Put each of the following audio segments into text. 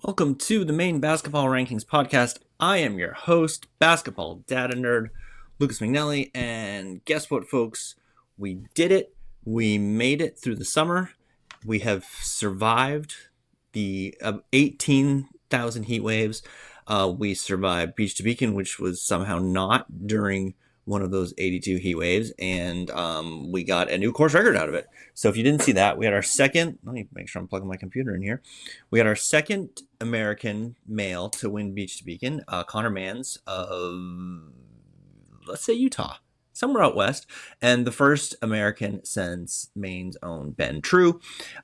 Welcome to the Maine Basketball Rankings Podcast. I am your host, basketball data nerd, Lucas McNally, and guess what, folks? We did it. We made it through the summer. We have survived the 18,000 heat waves. We survived Beach to Beacon, which was somehow not during one of those 82 heat waves, and we got a new course record out of it. So if you didn't see that, we had our second, let me make sure I'm plugging my computer in here. We had our second American male to win Beach to Beacon, Connor Mans of, let's say, Utah, somewhere out west, and the first American since Maine's own Ben True.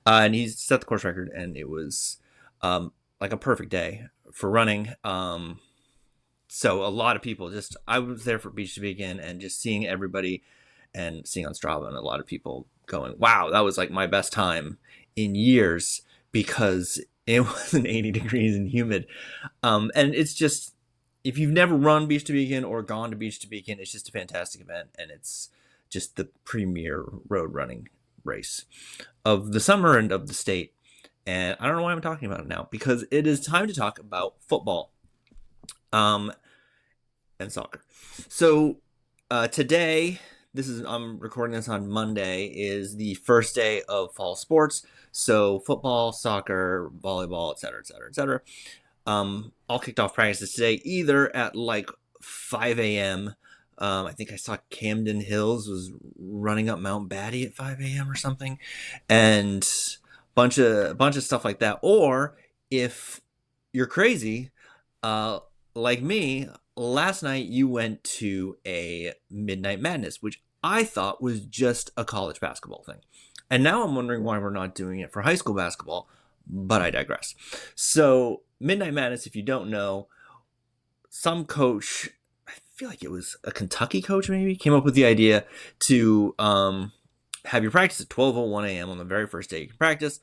And he set the course record, and it was like a perfect day for running. So a lot of people I was there for Beach to Beacon and just seeing everybody and seeing on Strava and a lot of people going, wow, that was like my best time in years because it wasn't 80 degrees and humid. And it's just, if you've never run Beach to Beacon or gone to Beach to Beacon, it's just a fantastic event. And it's just the premier road running race of the summer and of the state. And I don't know why I'm talking about it now, because it is time to talk about football. And soccer. So today, I'm recording this on Monday, is the first day of fall sports. So football, soccer, volleyball, etc., etc., etc. All kicked off practices today, either at like 5 a.m. I think I saw Camden Hills was running up Mount Batty at 5 a.m. or something, and bunch of stuff like that. Or if you're crazy, like me, last night you went to a Midnight Madness, which I thought was just a college basketball thing. And now I'm wondering why we're not doing it for high school basketball, but I digress. So Midnight Madness, if you don't know, some coach, I feel like it was a Kentucky coach maybe, came up with the idea to have your practice at 12:01 a.m. on the very first day you can practice,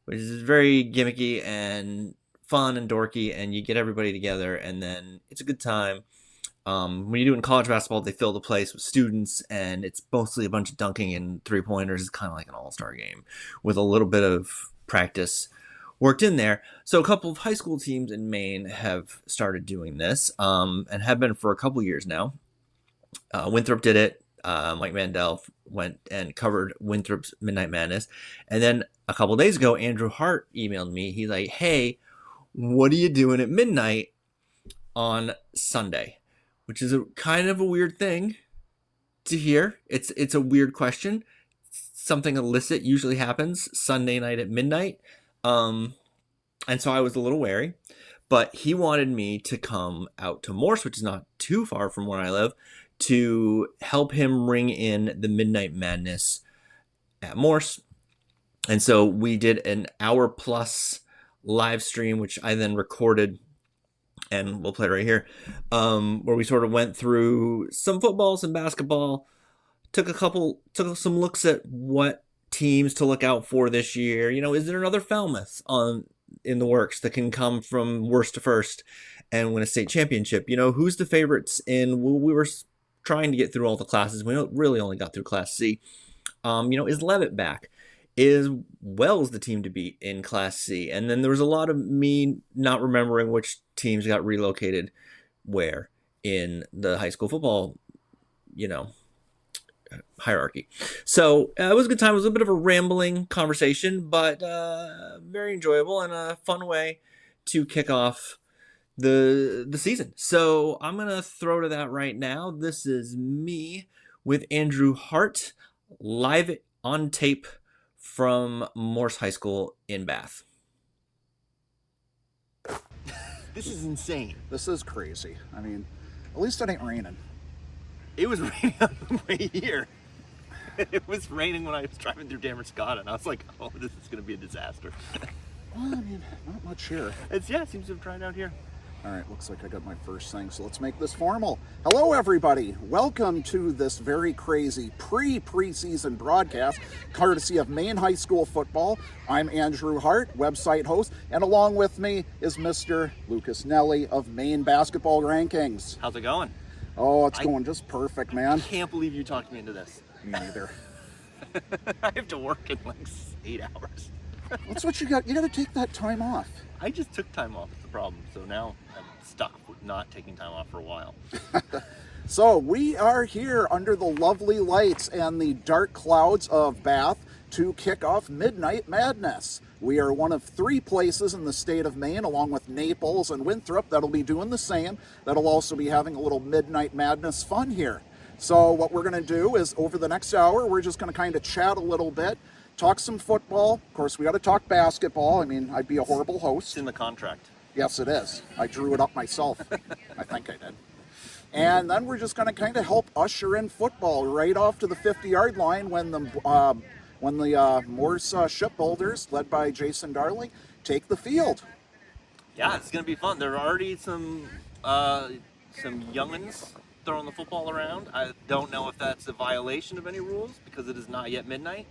which is very gimmicky and fun and dorky, and you get everybody together, and then it's a good time. When you do it in college basketball, they fill the place with students, and it's mostly a bunch of dunking and three-pointers. It's kind of like an all-star game with a little bit of practice worked in there. So a couple of high school teams in Maine have started doing this, and have been for a couple years now. Winthrop did it. Mike Mandel went and covered Winthrop's Midnight Madness. And then a couple days ago, Andrew Hart emailed me. He's like, hey, what are you doing at midnight on Sunday? Which is a kind of a weird thing to hear. It's a weird question. Something illicit usually happens Sunday night at midnight. And so I was a little wary. But he wanted me to come out to Morse, which is not too far from where I live, to help him ring in the Midnight Madness at Morse. And so we did an hour plus live stream, which I then recorded, and we'll play it right here, where we sort of went through some football, some basketball, took some looks at what teams to look out for this year. You know, is there another Falmouth in the works that can come from worst to first and win a state championship? You know, who's the favorites we were trying to get through all the classes. We really only got through Class C. Is Levitt back? Is Wells the team to beat in Class C? And then there was a lot of me not remembering which teams got relocated where in the high school football, hierarchy. So it was a good time. It was a bit of a rambling conversation, but very enjoyable and a fun way to kick off the season. So I'm going to throw to that right now. This is me with Andrew Hart, live on tape from Morse High School in Bath. This is insane. This is crazy. I mean, at least it ain't raining. It was raining on the way here. It was raining when I was driving through Damerscott, and I was like, oh, this is going to be a disaster. Well, I mean, not much here. It seems to have dried out here. All right, looks like I got my first thing, so let's make this formal. Hello, everybody. Welcome to this very crazy preseason broadcast, courtesy of Maine High School football. I'm Andrew Hart, website host, and along with me is Mr. Lucas Nelly of Maine Basketball Rankings. How's it going? Oh, it's going just perfect, man. I can't believe you talked me into this. Me neither. I have to work in like 8 hours. That's what you got. You got to take that time off. I just took time off. It's the problem. So now I'm stuck with not taking time off for a while. So we are here under the lovely lights and the dark clouds of Bath to kick off Midnight Madness. We are one of 3 places in the state of Maine, along with Naples and Winthrop, that'll be doing the same. That'll also be having a little Midnight Madness fun here. So what we're going to do is, over the next hour, we're just going to kind of chat a little bit, talk some football. Of course, we got to talk basketball. I mean, I'd be a horrible It's host. in the contract. Yes, it is. I drew it up myself. I think I did. And then we're just going to kind of help usher in football right off to the 50-yard line when the Morse shipbuilders, led by Jason Darling, take the field. Yeah, it's gonna be fun. There are already some youngins throwing the football around. I don't know if that's a violation of any rules because it is not yet midnight,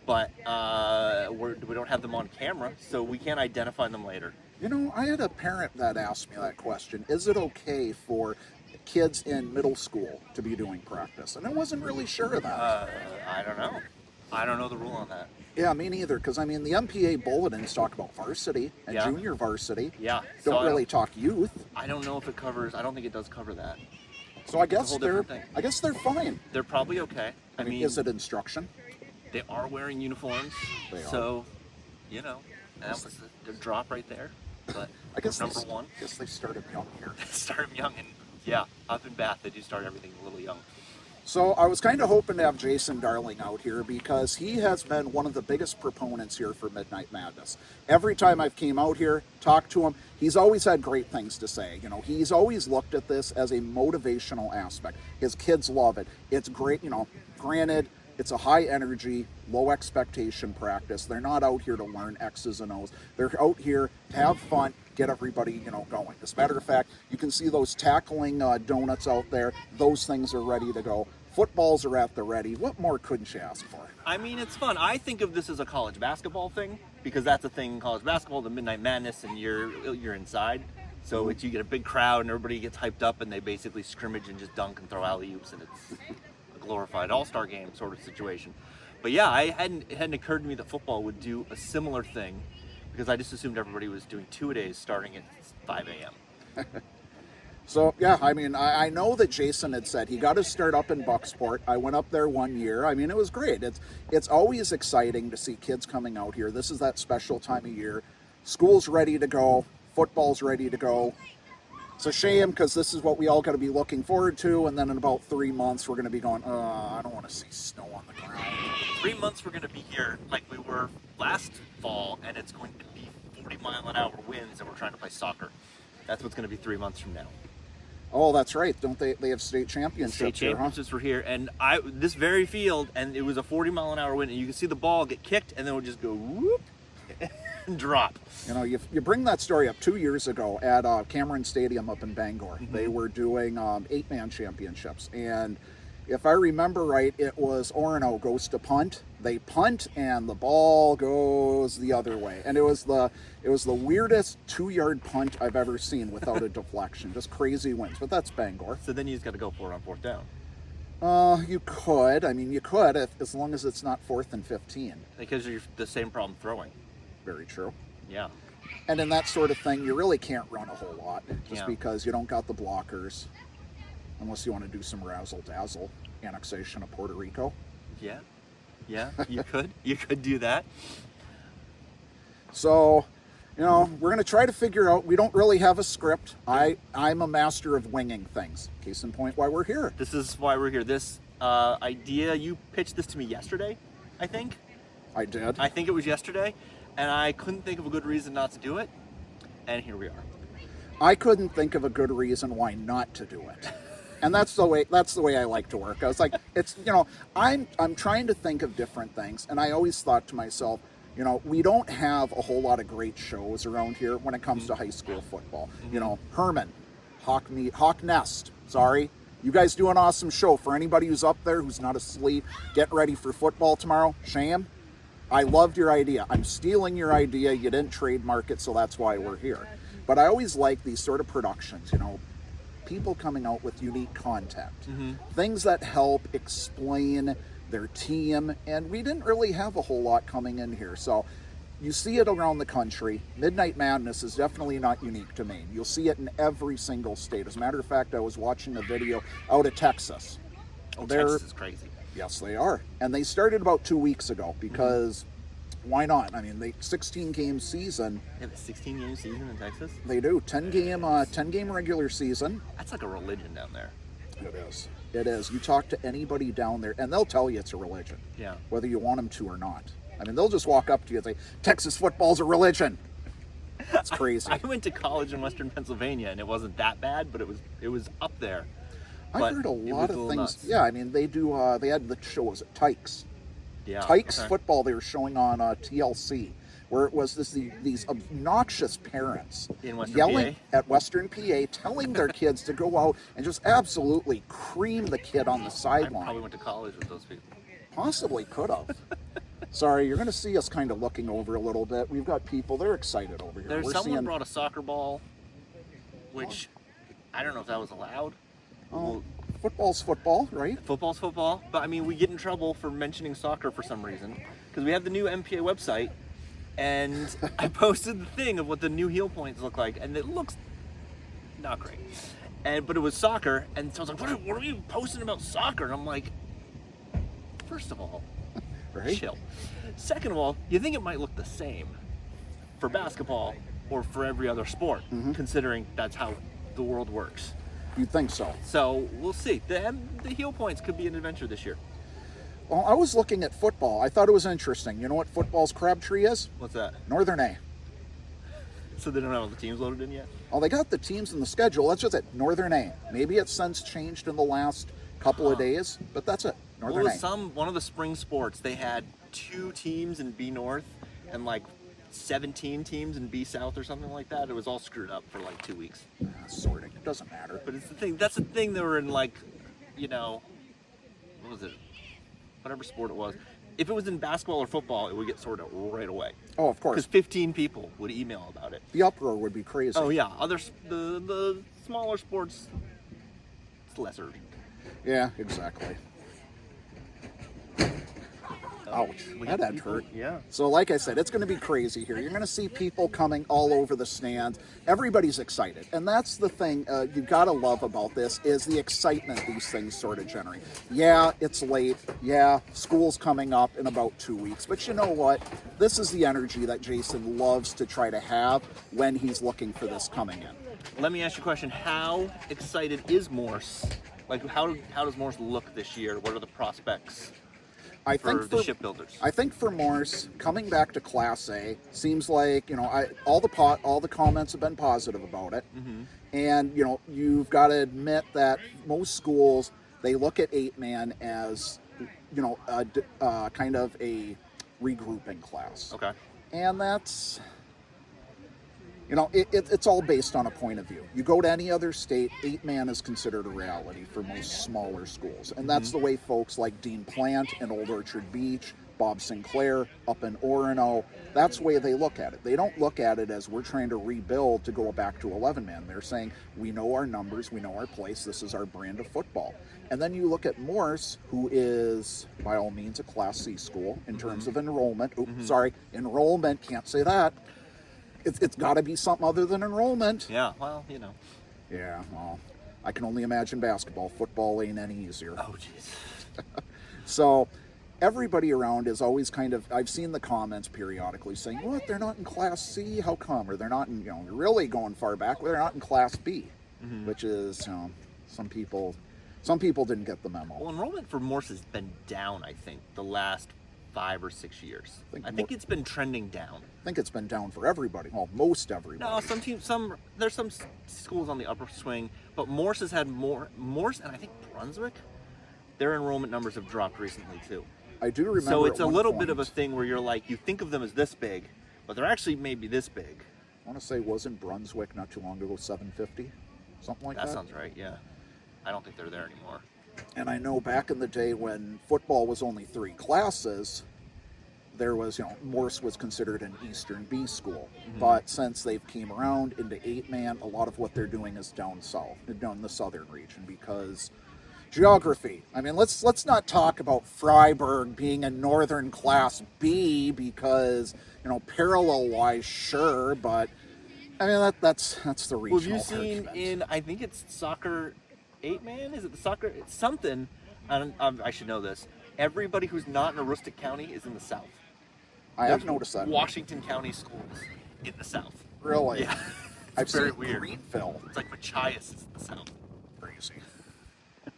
but we don't have them on camera, so we can't identify them later. You know, I had a parent that asked me that question. Is it okay for kids in middle school to be doing practice? And I wasn't really sure of that. I don't know. I don't know the rule on that. Yeah, me neither, because I mean, the MPA bulletins talk about varsity and Yeah. junior varsity. Yeah. Don't really talk youth. I don't know if it covers. I don't think it does cover that. So I a guess whole they're different thing. I guess they're fine. They're probably okay. I mean, Is it instruction? they are wearing uniforms, They are. so you know that was the drop right there. But I guess number they, one, I guess they started young here. start them young, and yeah, up in Bath they do start everything a little young. So I was kind of hoping to have Jason Darling out here because he has been one of the biggest proponents here for Midnight Madness. Every time I've came out here, talked to him, he's always had great things to say. You know, he's always looked at this as a motivational aspect. His kids love it. It's great, you know, granted, it's a high energy, low expectation practice. They're not out here to learn X's and O's. They're out here to have fun, get everybody, you know, going. As a matter of fact, you can see those tackling donuts out there. Those things are ready to go. Footballs are at the ready. What more couldn't you ask for? I mean, it's fun. I think of this as a college basketball thing because that's a thing in college basketball, the Midnight Madness, and you're inside. So you get a big crowd and everybody gets hyped up and they basically scrimmage and just dunk and throw alley-oops, and it's a glorified all-star game sort of situation. But yeah, it hadn't occurred to me that football would do a similar thing because I just assumed everybody was doing 2-a-days starting at 5 a.m. So, yeah, I mean, I know that Jason had said he got his start up in Bucksport. I went up there one year. I mean, it was great. It's always exciting to see kids coming out here. This is that special time of year. School's ready to go. Football's ready to go. It's a shame because this is what we all got to be looking forward to. And then in about 3 months, we're going to be going, I don't want to see snow on the ground. 3 months we're going to be here like we were last fall, and it's going to be 40-mile-an-hour winds, and we're trying to play soccer. That's what's going to be 3 months from now. Oh, that's right. Don't they have state championships State championships were here, and this very field, and it was a 40-mile-an-hour wind, and you can see the ball get kicked, and then it would just go whoop and drop. You know, you bring that story up 2 years ago at Cameron Stadium up in Bangor. Mm-hmm. They were doing 8-man championships, and if I remember right, it was Orono goes to punt. They punt, and the ball goes the other way, and it was the weirdest 2-yard punt I've ever seen without a deflection. Just crazy winds, but that's Bangor. So then you just got to go for it on 4th down. You could. I mean, you could as long as it's not 4th and 15. Because you're the same problem throwing. Very true. Yeah. And in that sort of thing, you really can't run a whole lot just Yeah. because you don't got the blockers. Unless you want to do some razzle-dazzle, annexation of Puerto Rico. Yeah. Yeah, you could. You could do that. So, you know, we're going to try to figure out, we don't really have a script. I'm a master of winging things. Case in point, why we're here. This is why we're here. This idea, you pitched this to me yesterday, I think. I did. I think it was yesterday, and I couldn't think of a good reason not to do it, and here we are. I couldn't think of a good reason why not to do it. And that's the way I like to work. I was like, it's, you know, I'm trying to think of different things, and I always thought to myself, you know, we don't have a whole lot of great shows around here when it comes to high school football. You know, Herman, Hawk Nest, sorry. You guys do an awesome show. For anybody who's up there who's not asleep, getting ready for football tomorrow, shame. I loved your idea. I'm stealing your idea. You didn't trademark it, so that's why we're here. But I always like these sort of productions, you know, people coming out with unique content, things that help explain their team, and we didn't really have a whole lot coming in here. So You see it around the country. Midnight Madness is definitely not unique to Maine. You'll see it in every single state. As a matter of fact, I was watching a video out of Texas. Oh, Texas is crazy. Yes, they are. And they started about 2 weeks ago because why not? I mean, they 16-game season. They have a 16-game season in Texas? They do. 10-game regular season. That's like a religion down there. It is. It is. You talk to anybody down there, and they'll tell you it's a religion. Yeah. Whether you want them to or not. I mean, they'll just walk up to you and say, Texas football's a religion. That's crazy. I went to college in Western Pennsylvania, and it wasn't that bad, but it was up there. I've heard a lot of things. Nuts. Yeah, I mean, they do. They had the show, was it Tykes? Yeah. Tykes okay. football they were showing on TLC, where it was these obnoxious parents In Western yelling PA? at Western PA, telling their kids to go out and just absolutely cream the kid on the I sideline. probably went to college with those people. Possibly could have. Sorry, you're going to see us kind of looking over a little bit. We've got people, they're excited over here. There's We're someone seeing, brought a soccer ball, which I don't know if that was allowed. oh, football's football, right? Football's football, but I mean, we get in trouble for mentioning soccer for some reason because we have the new MPA website, and I posted the thing of what the new heel points look like, and it looks not great. But it was soccer, and so I was like, "What are you posting about soccer?" And I'm like, first of all, Right? chill. Second of all, you think it might look the same for basketball or for every other sport, considering that's how the world works. You'd think so. So we'll see. The heel points could be an adventure this year. Well, I was looking at football. I thought it was interesting. You know what football's Crabtree is? What's that? Northern A. So they don't have all the teams loaded in yet? Oh, they got the teams in the schedule. That's just it. Northern A. Maybe it's since changed in the last couple of days, but that's it. Northern A. One of the spring sports, they had 2 teams in B North and like 17 teams in B South or something like that. It was all screwed up for like 2 weeks. Sorting. It doesn't matter. But it's the thing. That's the thing. They were in like, what was it? Whatever sport it was. If it was in basketball or football, it would get sorted out right away. Oh, of Because course. 15 people would email about it. The uproar would be crazy. Oh yeah, the smaller sports, it's less urgent. Yeah, exactly. Ouch. We That got had people- hurt. Yeah. So like I said, it's going to be crazy here. You're going to see people coming all over the stands. Everybody's excited. And that's the thing you got to love about this is the excitement these things sort of generate. Yeah, it's late. Yeah, school's coming up in about 2 weeks. But you know what? This is the energy that Jason loves to try to have when he's looking for this coming in. Let me ask you a question. How excited is Morse? Like, how does Morse look this year? What are the prospects for the shipbuilders? I think for Morse, coming back to Class A seems like all the comments have been positive about it, and you've got to admit that most schools they look at 8-man as kind of a regrouping class. Okay. And that's it's all based on a point of view. You go to any other state, 8-man is considered a reality for most smaller schools. And that's the way folks like Dean Plant in Old Orchard Beach, Bob Sinclair up in Orono, that's the way they look at it. They don't look at it as we're trying to rebuild to go back to 11-man. They're saying, we know our numbers, we know our place, this is our brand of football. And then you look at Morse, who is, by all means, a Class C school in terms of enrollment. Enrollment, can't say that. It's got to be something other than enrollment. Yeah, well, Yeah, well, I can only imagine basketball. Football ain't any easier. Oh, jeez. So everybody around is always kind of, I've seen the comments periodically saying, what, they're not in Class C? How come? Or they're not in, really going far back, they're not in Class B, which is, some people didn't get the memo. Well, enrollment for Morse has been down, I think, the last 5 or 6 years. I think it's been trending down. I think it's been down for everybody. Well, most everybody. No, there's some schools on the upper swing, but Morse has had Morse, and I think Brunswick, their enrollment numbers have dropped recently too. I do remember. So it's at a one little point, bit of a thing where you're like, you think of them as this big, but they're actually maybe this big. I want to say, wasn't Brunswick not too long ago 750? Something like that? That sounds right, yeah. I don't think they're there anymore. And I know back in the day when football was only 3 classes, there was, Morse was considered an Eastern B school. But since they've came around into 8-man, a lot of what they're doing is down south, down the southern region, because Geography. I mean, let's not talk about Freiburg being a Northern Class B because, parallel-wise, sure, but I mean that's the regional. Well, have you seen argument. I think it's Soccer 8-Man? Is it the Soccer? It's something. I should know this. Everybody who's not in Aroostook County is in the South. I have noticed that. Washington County schools in the South. Really? Yeah. I've very seen weird. Greenville. It's like Machias is in the South. Crazy.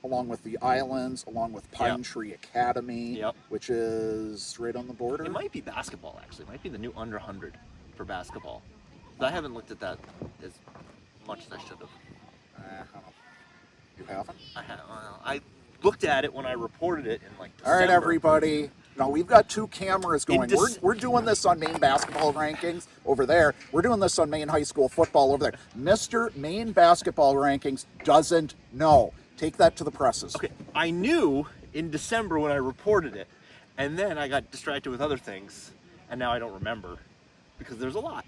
Along with the Islands, along with Pine Tree Academy, which is right on the border. It might be basketball, actually. It might be the new under 100 for basketball. I haven't looked at that as much as I should have. You haven't? I looked at it when I reported it in like December. All right, everybody. No, we've got two cameras going. We're doing this on Maine basketball rankings over there. We're doing this on Maine high school football over there. Mr. Maine basketball rankings doesn't know. Take that to the presses. Okay, I knew in December when I reported it, and then I got distracted with other things, and now I don't remember because there's a lot.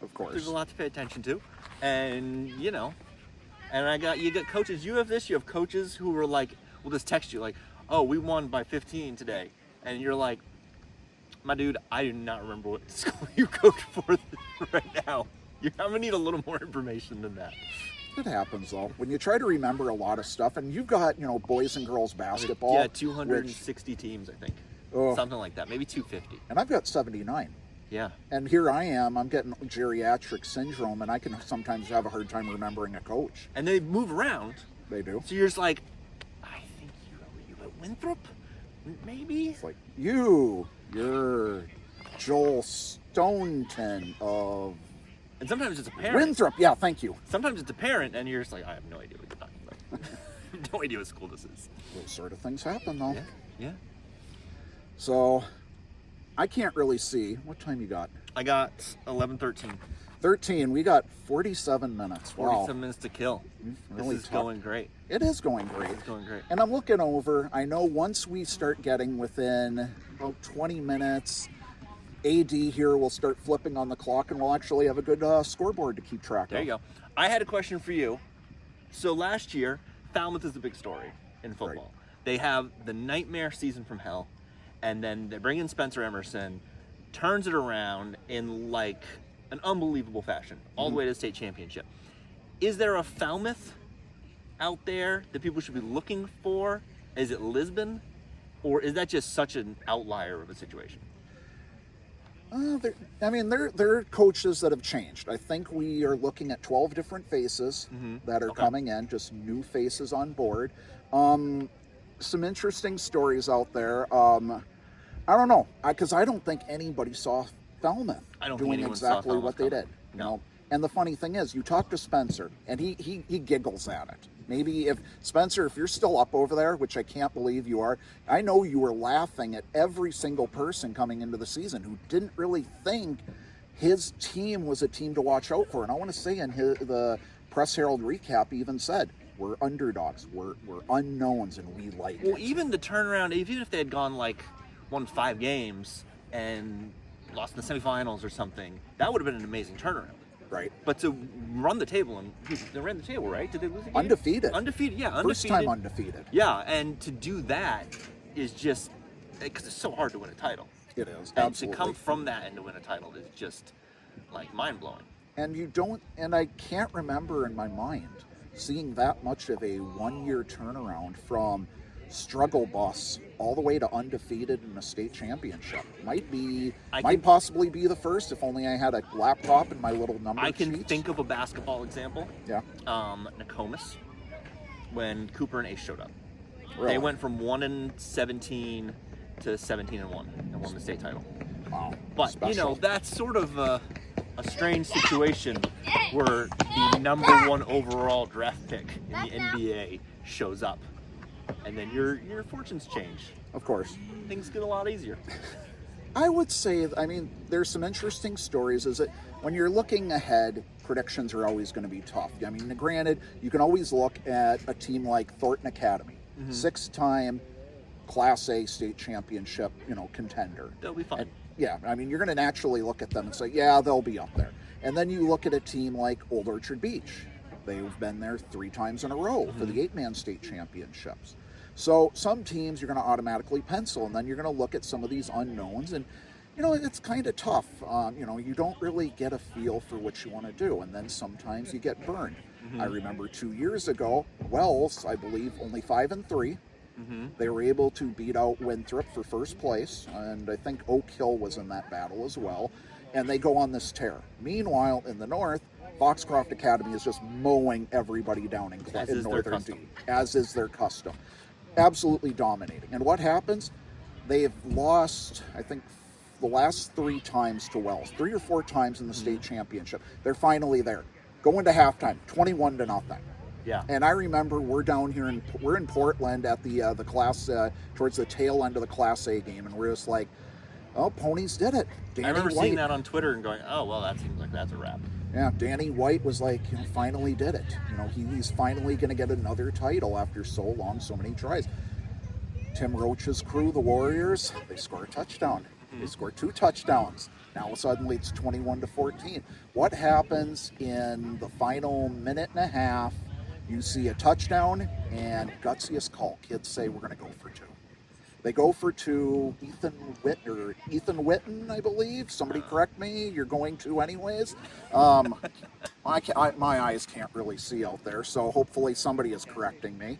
Of course. There's a lot to pay attention to, and you got coaches. You have coaches who were like, will just text you like, oh, we won by 15 today. And you're like, my dude, I do not remember what school you coach for right now. I'm going to need a little more information than that. It happens, though. When you try to remember a lot of stuff, and you've got, boys and girls basketball. Yeah, 260 teams, I think. Oh. Something like that. Maybe 250. And I've got 79. Yeah. And here I am, I'm getting geriatric syndrome, and I can sometimes have a hard time remembering a coach. And they move around. They do. So you're just like, I think you at Winthrop? Maybe? It's like, you're Joel Stoneton of... And sometimes it's a parent. Winthrop, yeah, thank you. Sometimes it's a parent, and you're just like, I have no idea what you're talking about. I have no idea what school this is. Those sort of things happen, though. Yeah. So, I can't really see. What time you got? I got 11:13. 13. We got 47 minutes. 47 minutes to kill. Really this is going great. It is going great. It's going great. And I'm looking over. I know once we start getting within about 20 minutes, AD here will start flipping on the clock, and we'll actually have a good scoreboard to keep track of. There you go. I had a question for you. So last year, Falmouth is a big story in football. Right. They have the nightmare season from hell, and then they bring in Spencer Emerson, turns it around in like an unbelievable fashion, all the way to the state championship. Is there a Falmouth out there that people should be looking for? Is it Lisbon? Or is that just such an outlier of a situation? There are coaches that have changed. I think we are looking at 12 different faces that are coming in, just new faces on board. Some interesting stories out there. I don't know, because I don't think anybody saw Falmouth doing exactly what they did. No. And the funny thing is, you talk to Spencer, and he giggles at it. Maybe if you're still up over there, which I can't believe you are, I know you were laughing at every single person coming into the season who didn't really think his team was a team to watch out for. And I want to say in the Press Herald recap, he even said, we're underdogs, we're unknowns, and we like it. Well, even the turnaround, even if they had won 5 games and lost in the semifinals or something, that would have been an amazing turnaround. Right. But to run the table, and they ran the table, right? Did they lose the game? Undefeated. Undefeated, yeah. First time undefeated. Yeah, and to do that is just, because it's so hard to win a title. It is, and absolutely. To come from that and to win a title is just, like, mind-blowing. And I can't remember in my mind seeing that much of a one-year turnaround from struggle bus all the way to undefeated in a state championship. Might possibly be the first, if only I had a laptop and my little number sheet. I can think of a basketball example. Yeah. Nokomis, when Cooper and Ace showed up. Really? They went from 1-17 to 17-1 and won the state title. Wow. But Special. that's sort of a strange situation where the number 1 overall draft pick in the NBA shows up. And then your fortunes change. Of course. Things get a lot easier. I would say, there's some interesting stories. Is that when you're looking ahead, predictions are always going to be tough. Granted, you can always look at a team like Thornton Academy, 6-time Class A state championship, contender. They'll be fine. You're going to naturally look at them and say, yeah, they'll be up there. And then you look at a team like Old Orchard Beach. They've been there 3 times in a row for the 8-man state championships. So some teams you're going to automatically pencil, and then you're going to look at some of these unknowns, and it's kind of tough. You don't really get a feel for what you want to do, and then sometimes you get burned. I remember 2 years ago, Wells, I believe, only 5-3. They were able to beat out Winthrop for first place, and I think Oak Hill was in that battle as well, and they go on this tear. Meanwhile, in the north, Foxcroft Academy is just mowing everybody down in Northern D, as is their custom. Absolutely dominating. And what happens? They've lost, I think, the last 3 times to Wells, 3 or 4 times in the state championship. They're finally there. Going to halftime, 21-0. Yeah. And I remember we're down here we're in Portland at the class towards the tail end of the Class A game, and we're just like, oh, Ponies did it. I remember seeing that on Twitter and going, oh, well, that seems like that's a wrap. Yeah, Danny White was like, finally did it. He's finally going to get another title after so long, so many tries. Tim Roach's crew, the Warriors, they score a touchdown. They score 2 touchdowns. Now suddenly it's 21-14. What happens in the final minute and a half? You see a touchdown and gutsiest call. Kids say, we're going to go for 2. They go for 2. Ethan Witten, I believe. Somebody correct me. You're going to anyways. My eyes can't really see out there, so hopefully somebody is correcting me.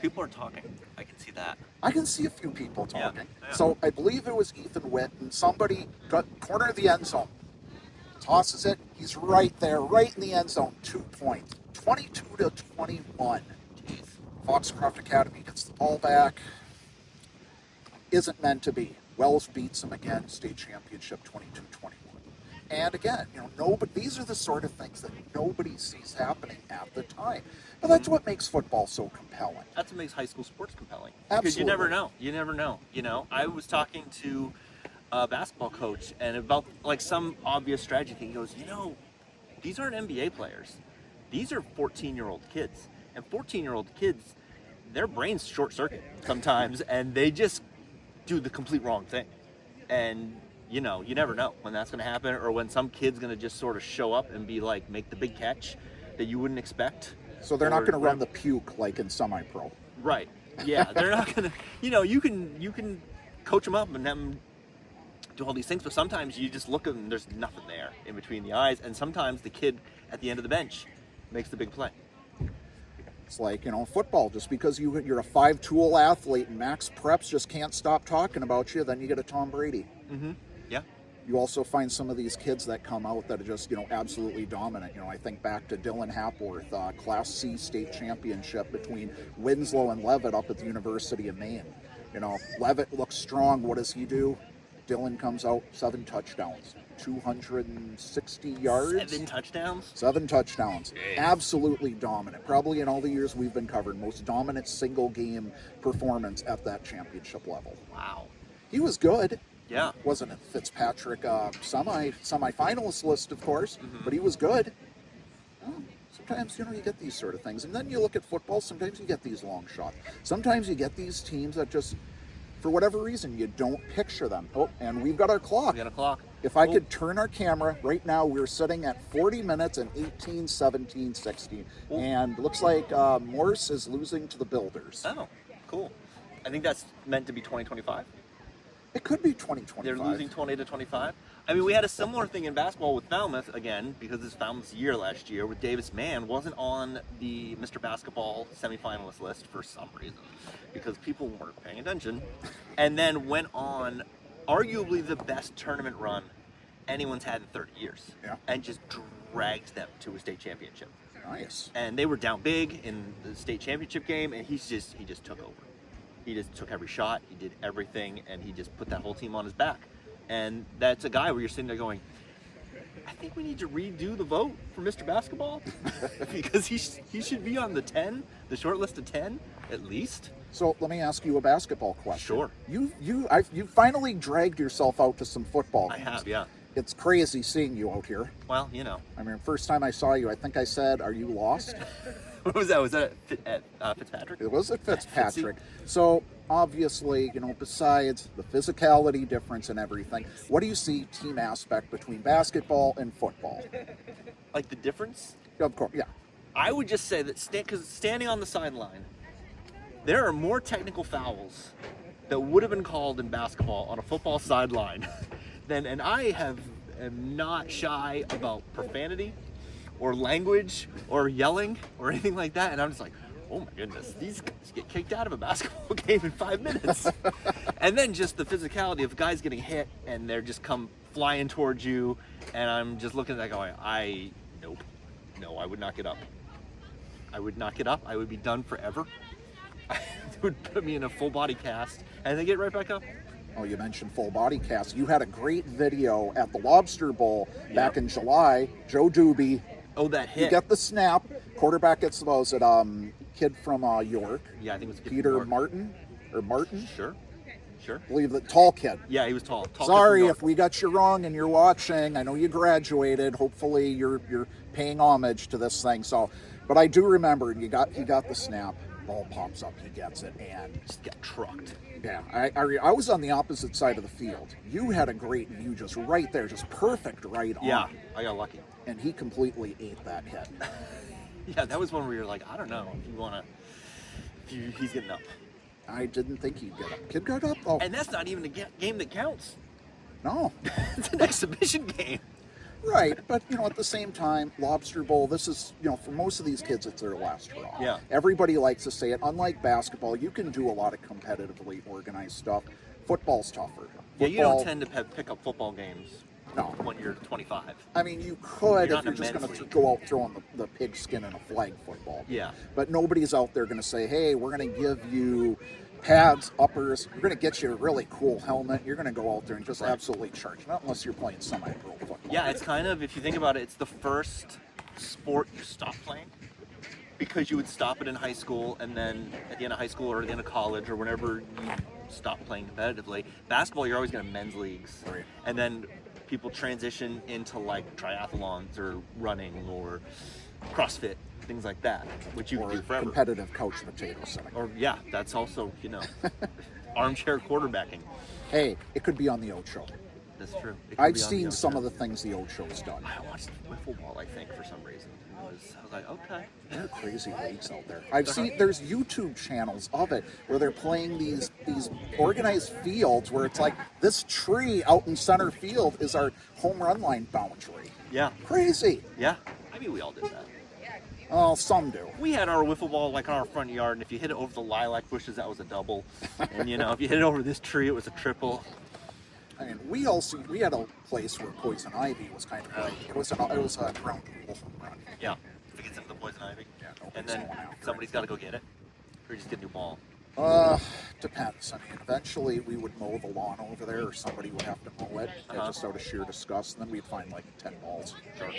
People are talking. I can see that. I can see a few people talking. Yeah. So I believe it was Ethan Witten. Somebody got corner of the end zone. Tosses it. He's right there, right in the end zone. 2 points. 22-21. Foxcroft Academy gets the ball back. Isn't meant to be. Wells beats them again, state championship 22-21. And again, these are the sort of things that nobody sees happening at the time. But that's what makes football so compelling. That's what makes high school sports compelling. Absolutely. Because you never know. You never know. I was talking to a basketball coach and about some obvious strategy thing. He goes, these aren't NBA players. These are 14-year-old kids. And 14-year-old kids, their brains short circuit sometimes, and they just do the complete wrong thing. And you never know when that's going to happen, or when some kid's going to just sort of show up and be like, make the big catch that you wouldn't expect. So they're not going to run the puke like in semi-pro. Right. Yeah, they're not going to. You can coach them up and have them do all these things, but sometimes you just look at them and there's nothing there in between the eyes, and sometimes the kid at the end of the bench makes the big play. It's like, football, just because you're a 5-tool athlete and Max Preps just can't stop talking about you, then you get a Tom Brady. Yeah. You also find some of these kids that come out that are just, absolutely dominant. I think back to Dylan Hapworth, Class C state championship between Winslow and Levitt up at the University of Maine. Levitt looks strong. What does he do? Dylan comes out, 7 touchdowns, 260 yards. 7 touchdowns? 7 touchdowns. Jeez. Absolutely dominant. Probably in all the years we've been covering, most dominant single game performance at that championship level. Wow. He was good. Yeah. Wasn't a Fitzpatrick semi-finalist list, of course, but he was good. Sometimes, you get these sort of things. And then you look at football, sometimes you get these long shots. Sometimes you get these teams that just, for whatever reason, you don't picture them. Oh, and we've got our clock. We got a clock. If I could turn our camera, right now we're sitting at 40 minutes and 18, 17, 16. Ooh. And looks like Morse is losing to the Builders. Oh, cool. I think that's meant to be 2025. It could be 2025. They're losing 20-25. I mean, we had a similar thing in basketball with Falmouth, again, because it's Falmouth's year last year, with Davis Mann wasn't on the Mr. Basketball semifinalist list for some reason, because people weren't paying attention, and then went on arguably the best tournament run anyone's had in 30 years, and just drags them to a state championship. Nice. And they were down big in the state championship game, and he just took over. He just took every shot, he did everything, and he just put that whole team on his back. And that's a guy where you're sitting there going, I think we need to redo the vote for Mr. Basketball because he should be on the 10, the short list of 10, at least. So let me ask you a basketball question. Sure. You finally dragged yourself out to some football games. I have, yeah. It's crazy seeing you out here. Well, I mean, first time I saw you, I think I said, "Are you lost?" What was that? Was that at Fitzpatrick? It was at Fitzpatrick. So obviously, besides the physicality difference and everything, what do you see team aspect between basketball and football? Like the difference? Of course, yeah. I would just say that because standing on the sideline, there are more technical fouls that would have been called in basketball on a football sideline and I am not shy about profanity or language or yelling or anything like that. And I'm just like, oh my goodness, these guys get kicked out of a basketball game in 5 minutes. And then just the physicality of guys getting hit and they're just come flying towards you. And I'm just looking at that going, nope, no, I would not get up. I would not get up. I would be done forever. It would put me in a full body cast and then get right back up. Oh, you mentioned full body cast. You had a great video at the Lobster Bowl back in July. Joe Doobie. Oh, that hit. You get the snap. Quarterback gets, was it kid from York? Yeah, I think it was a kid Peter from York. Martin? Or Martin? Sure. I believe the tall kid. Yeah, he was tall. Sorry if we got you wrong and you're watching. I know you graduated. Hopefully you're paying homage to this thing. So, but I do remember he got the snap. Ball pops up, he gets it, and just got trucked. Yeah, I was on the opposite side of the field. You had a great view just right there, just perfect right on. Yeah, I got lucky. And he completely ate that hit. Yeah, that was one where you're like, I don't know if he's getting up. I didn't think he'd get up. Kid got up, though. And that's not even a game that counts. No. It's an exhibition game. Right, but at the same time, Lobster Bowl, this is, for most of these kids, it's their last hurrah. Yeah. Everybody likes to say it. Unlike basketball, you can do a lot of competitively organized stuff. Football's tougher. Yeah, you don't tend to pick up football games no. when you're 25. I mean, you could you're if you're just going to go out throwing the pigskin in a flag football. Yeah. But nobody's out there going to say, hey, we're going to give you pads, uppers, we're going to get you a really cool helmet. You're going to go out there and just absolutely charge. Not unless you're playing semi-pro football. Yeah, it's kind of, if you think about it, it's the first sport you stop playing. Because you would stop it in high school, and then at the end of high school or at the end of college or whenever you stop playing competitively. Basketball, you're always going to men's leagues. Right. And then people transition into like triathlons or running or CrossFit, things like that, which you can do forever. Competitive couch potato setting. Or yeah, that's also, armchair quarterbacking. Hey, it could be on the Ocho. That's true. I've seen some of the things the Ocho's done. I watched wiffle ball, I think, for some reason. I was like, okay. There are crazy leagues out there. I've seen there's YouTube channels of it where they're playing these organized fields where it's like this tree out in center field is our home run line boundary. Yeah. Crazy. Yeah. I mean, we all did that. Oh, some do. We had our wiffle ball like on our front yard, and if you hit it over the lilac bushes, that was a double. And if you hit it over this tree, it was a triple. I mean, we had a place where poison ivy was kind of like it was a ground rule run. Yeah. If it gets into the poison ivy. Yeah. And then somebody's got to go get it, or just get a new ball. Depends. I mean, eventually we would mow the lawn over there, or somebody would have to mow it, just out of sheer disgust. And then we'd find like 10 balls. Sure.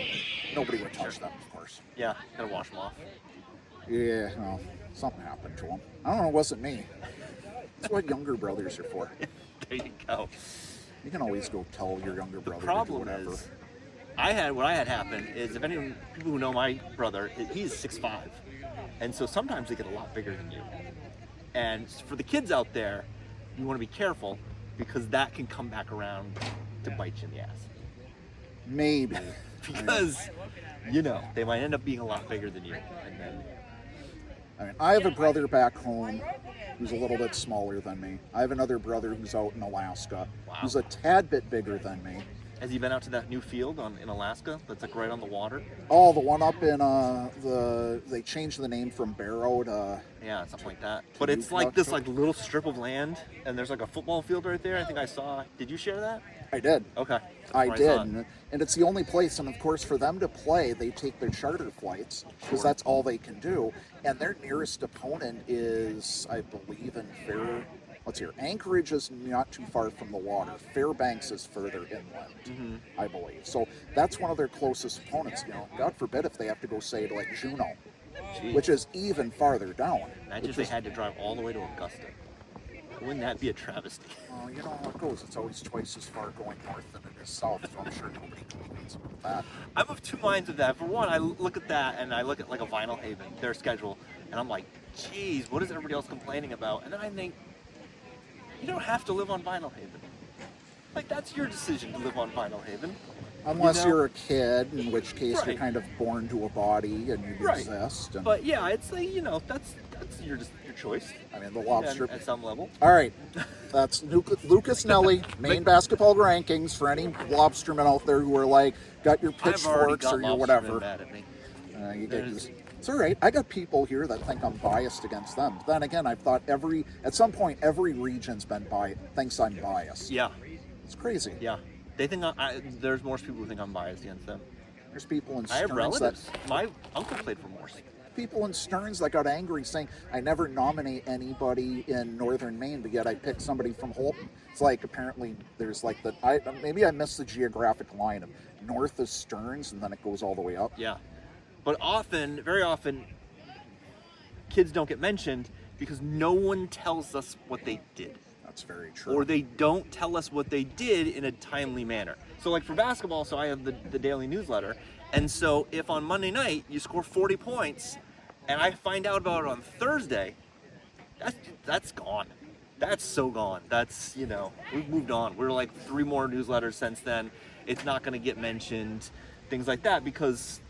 Nobody would touch them, of course. Yeah, gotta wash them off. Yeah, well, something happened to them. I don't know. It wasn't me. That's what younger brothers are for. There you go. You can always go tell your younger brother The problem to do whatever. is, what I had happen is, if anyone, people who know my brother, he's 6'5", and so sometimes they get a lot bigger than you. And for the kids out there, you want to be careful because that can come back around to bite you in the ass. Maybe. Because, they might end up being a lot bigger than you. And then, I have a brother back home who's a little bit smaller than me. I have another brother who's out in Alaska who's a tad bit bigger than me. Has he been out to that new field in Alaska that's like right on the water? Oh, the one up in they changed the name from Barrow to... Yeah, something like that. But it's like this little strip of land, and there's like a football field right there. I think I saw. Did you share that? I did. Okay. I did. And it's the only place, and of course for them to play, they take their charter flights, because that's all they can do. And their nearest opponent is, I believe, in Anchorage is not too far from the water. Fairbanks is further inland, I believe. So that's one of their closest opponents. God forbid if they have to go, say, to like Juneau, which is even farther down. Imagine if they had to drive all the way to Augusta. Wouldn't that be a travesty? Well, you know how it goes. It's always twice as far going north than it is south, so I'm sure nobody complains about that. I'm of two minds with that. For one, I look at that and I look at like a Vinyl Haven, their schedule, and I'm like, geez, what is everybody else complaining about? And then I think, you don't have to live on Vinyl Haven. Like, that's your decision to live on Vinyl Haven. Unless you know? you're a kid, in which case you're Right. kind of born to a body and you Right. exist. And But yeah, it's like, that's your choice. I mean, the lobster. At some level. All right, that's Lucas Nelly, Maine basketball rankings for any lobstermen out there who are like, got your I've already pitchforks got or your lobstermen whatever. mad at me. You get There's- this. It's all right. I got people here that think I'm biased against them. But then again, I've thought at some point every region's been thinks I'm biased. Yeah, It's crazy. yeah. They think there's Morse people who think I'm biased against them. There's people in I have Stearns relatives. My uncle played for Morse. people in Stearns that got angry saying I never nominate anybody in northern Maine, but yet I picked somebody from Holton. It's like apparently there's like maybe I missed the geographic line of north of Stearns and then it goes all the way up. Yeah, but very often, kids don't get mentioned because no one tells us what they did. That's very true. Or they don't tell us what they did in a timely manner. So like for basketball, so I have the daily newsletter, and so if on Monday night you score 40 points and I find out about it on Thursday, that's gone. That's so gone. That's, we've moved on. We're like 3 more newsletters since then. It's not going to get mentioned, things like that, because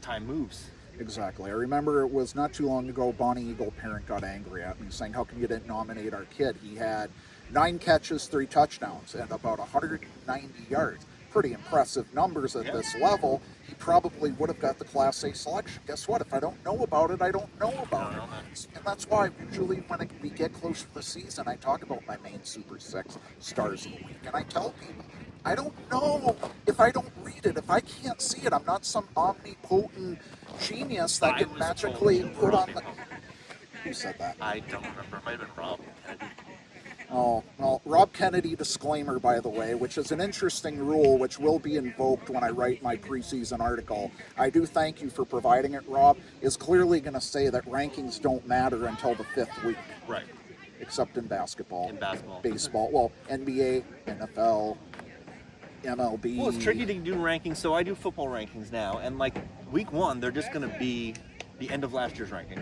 time moves. Exactly. I remember it was not too long ago, Bonnie Eagle parent got angry at me saying, how come you didn't nominate our kid? He had 9 catches, 3 touchdowns, and about 190 yards. Pretty impressive numbers at this level. He probably would have got the Class A selection. Guess what? If I don't know about it, I don't know about it. And that's why usually when we get close to the season, I talk about my Maine Super 6 stars of the week. And I tell people, I don't know if I don't read it. If I can't see it, I'm not some omnipotent genius that can magically put on the... Who said that? I don't remember. It might have been Rob Kennedy. Oh, well, Rob Kennedy disclaimer, by the way, which is an interesting rule which will be invoked when I write my preseason article. I do thank you for providing it, Rob, is clearly going to say that rankings don't matter until the 5th week. Right. Except in basketball. In basketball. Baseball. Well, NBA, NFL, MLB. Well, it's tricky to do rankings, so I do football rankings now, and like week 1, they're just going to be the end of last year's rankings,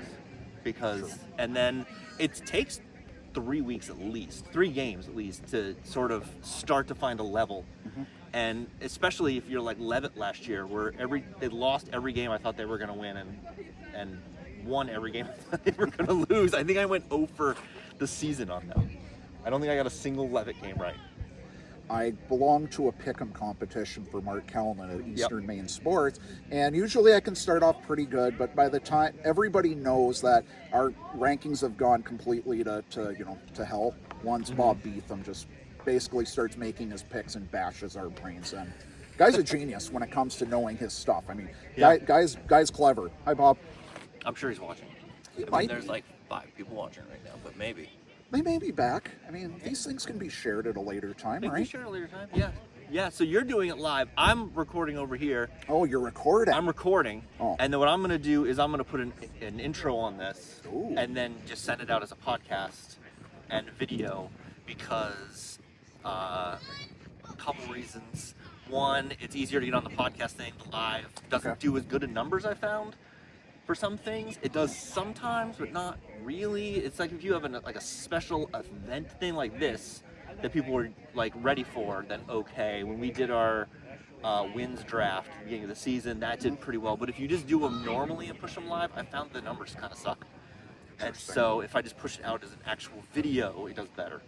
and then it takes 3 weeks at least, 3 games at least, to sort of start to find a level. Mm-hmm. And especially if you're like Levitt last year, where they lost every game I thought they were going to win and won every game I thought they were going to lose. I think I went 0 for the season on them. I don't think I got a single Levitt game right. I belong to a pick'em competition for Mark Kellman at Eastern Maine Sports, and usually I can start off pretty good, but by the time everybody knows that our rankings have gone completely to hell, once Bob Beetham just basically starts making his picks and bashes our brains in. Guy's a genius when it comes to knowing his stuff. I mean, guy's clever. Hi, Bob. I'm sure he's watching. There's like 5 people watching right now, but maybe. They may be back. I mean, these things can be shared at a later time, They can right? be shared at a later time. Yeah. Yeah, so you're doing it live. I'm recording over here. Oh, you're recording. I'm recording. Oh. And then what I'm going to do is I'm going to put an intro on this. Ooh. And then just send it out as a podcast and video because a couple reasons. One, it's easier to get on the podcast thing live. Doesn't do as good in numbers, I found. For some things, it does sometimes, but not really. It's like if you have a special event thing like this that people were like ready for, then okay. When we did our wins draft at the beginning of the season, that did pretty well. But if you just do them normally and push them live, I found the numbers kind of suck. And so if I just push it out as an actual video, it does better.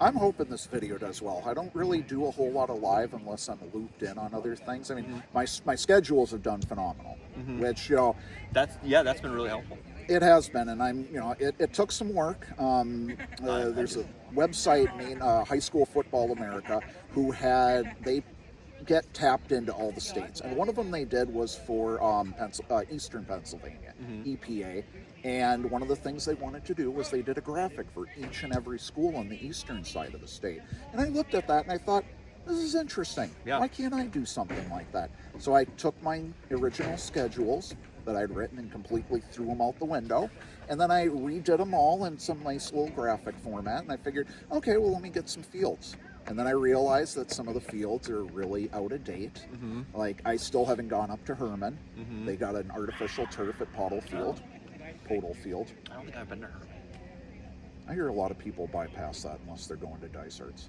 I'm hoping this video does well. I don't really do a whole lot of live unless I'm looped in on other things. I mean, my schedules have done phenomenal, which, that's been really helpful. It has been, and it took some work. There's a website, Maine High School Football America, they get tapped into all the states, and one of them they did was for Eastern Pennsylvania, EPA. And one of the things they wanted to do was they did a graphic for each and every school on the eastern side of the state. And I looked at that and I thought, this is interesting. Yeah. Why can't I do something like that? So I took my original schedules that I'd written and completely threw them out the window. And then I redid them all in some nice little graphic format. And I figured, okay, well, let me get some fields. And then I realized that some of the fields are really out of date. Like, I still haven't gone up to Herman. They got an artificial turf at Podle Field. Field. I don't think I've been to her. I hear a lot of people bypass that unless they're going to Dysart's.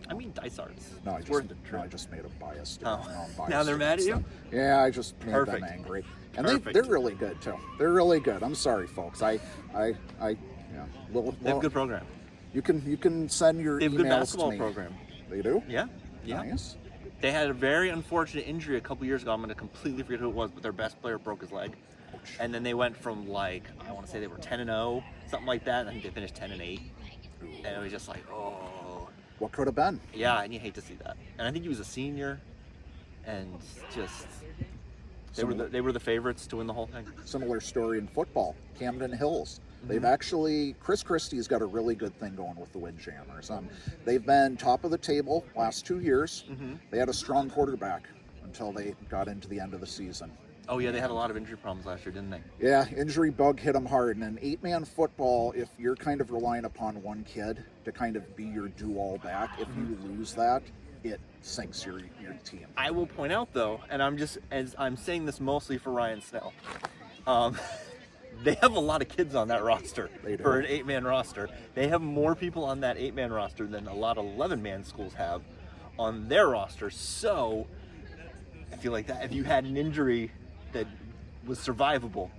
I mean, Dysarts. No, It's worth the trip. I just made a biased. Oh. No, I'm biased Now they're mad at against you? them. Yeah, I just made Perfect. them angry, and Perfect. they're really good too. They're really good. I'm sorry, folks. Yeah. They have a good program. You can send your They have a good emails basketball to me. program. They do. Yeah. Yeah. Nice. They had a very unfortunate injury a couple years ago. I'm going to completely forget who it was, but their best player broke his leg. Ouch. And then they went from I want to say they were 10-0, something like that. And I think they finished 10-8. And it was just like, oh. What could have been? Yeah, and you hate to see that. And I think he was a senior, and just they were the favorites to win the whole thing. Similar story in football. Camden Hills. They've actually, Chris Christie's got a really good thing going with the Windjammers. They've been top of the table last 2 years. They had a strong quarterback until they got into the end of the season. Oh yeah, they had a lot of injury problems last year, didn't they? Yeah, injury bug hit them hard. And in 8-man football, if you're kind of relying upon one kid to kind of be your do-all back, if you lose that, it sinks your team. I will point out though, and I'm saying this mostly for Ryan Snell. They have a lot of kids on that roster for an 8-man roster. They have more people on that 8-man roster than a lot of 11-man schools have on their roster. So I feel like that if you had an injury that was survivable,